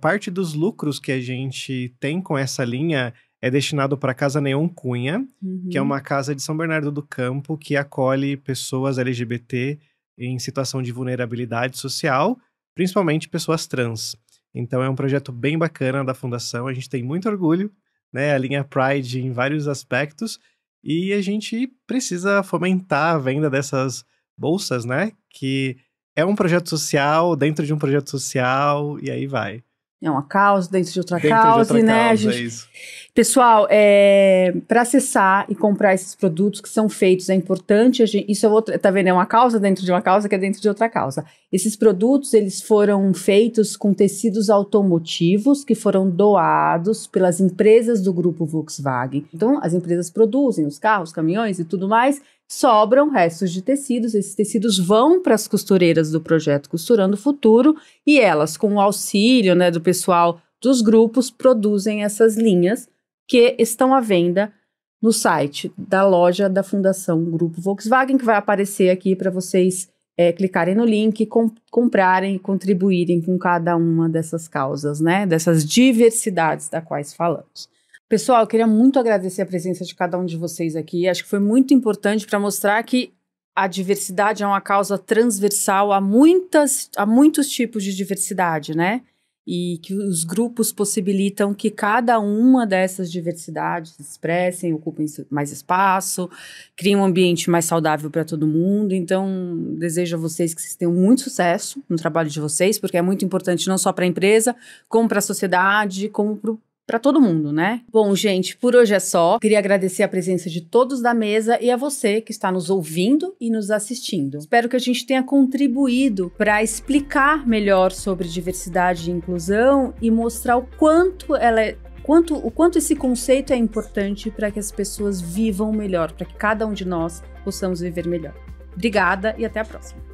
Parte dos lucros que a gente tem com essa linha é destinado para a Casa Neon Cunha, que é uma casa de São Bernardo do Campo, que acolhe pessoas LGBT em situação de vulnerabilidade social, principalmente pessoas trans. Então é um projeto bem bacana da Fundação, a gente tem muito orgulho, né? A linha Pride em vários aspectos, e a gente precisa fomentar a venda dessas bolsas, né? Que é um projeto social dentro de um projeto social, e aí vai. É uma causa dentro de outra causa, né? Causa, é isso. Pessoal, para acessar e comprar esses produtos que são feitos, é importante, isso é outra, tá vendo? É uma causa dentro de uma causa que é dentro de outra causa. Esses produtos, eles foram feitos com tecidos automotivos que foram doados pelas empresas do grupo Volkswagen. Então, as empresas produzem os carros, caminhões e tudo mais, sobram restos de tecidos, esses tecidos vão para as costureiras do projeto Costurando o Futuro e elas, com o auxílio, né, do pessoal dos grupos, produzem essas linhas que estão à venda no site da loja da Fundação Grupo Volkswagen, que vai aparecer aqui para vocês clicarem no link, comprarem e contribuírem com cada uma dessas causas, né, dessas diversidades das quais falamos. Pessoal, eu queria muito agradecer a presença de cada um de vocês aqui. Acho que foi muito importante para mostrar que a diversidade é uma causa transversal a muitos tipos de diversidade, né? E que os grupos possibilitam que cada uma dessas diversidades se expressem, ocupem mais espaço, criem um ambiente mais saudável para todo mundo. Então, desejo a vocês que vocês tenham muito sucesso no trabalho de vocês, porque é muito importante não só para a empresa, como para a sociedade, como para o para todo mundo, né? Bom, gente, por hoje é só. Queria agradecer a presença de todos da mesa e a você que está nos ouvindo e nos assistindo. Espero que a gente tenha contribuído para explicar melhor sobre diversidade e inclusão e mostrar o quanto esse conceito é importante para que as pessoas vivam melhor, para que cada um de nós possamos viver melhor. Obrigada e até a próxima.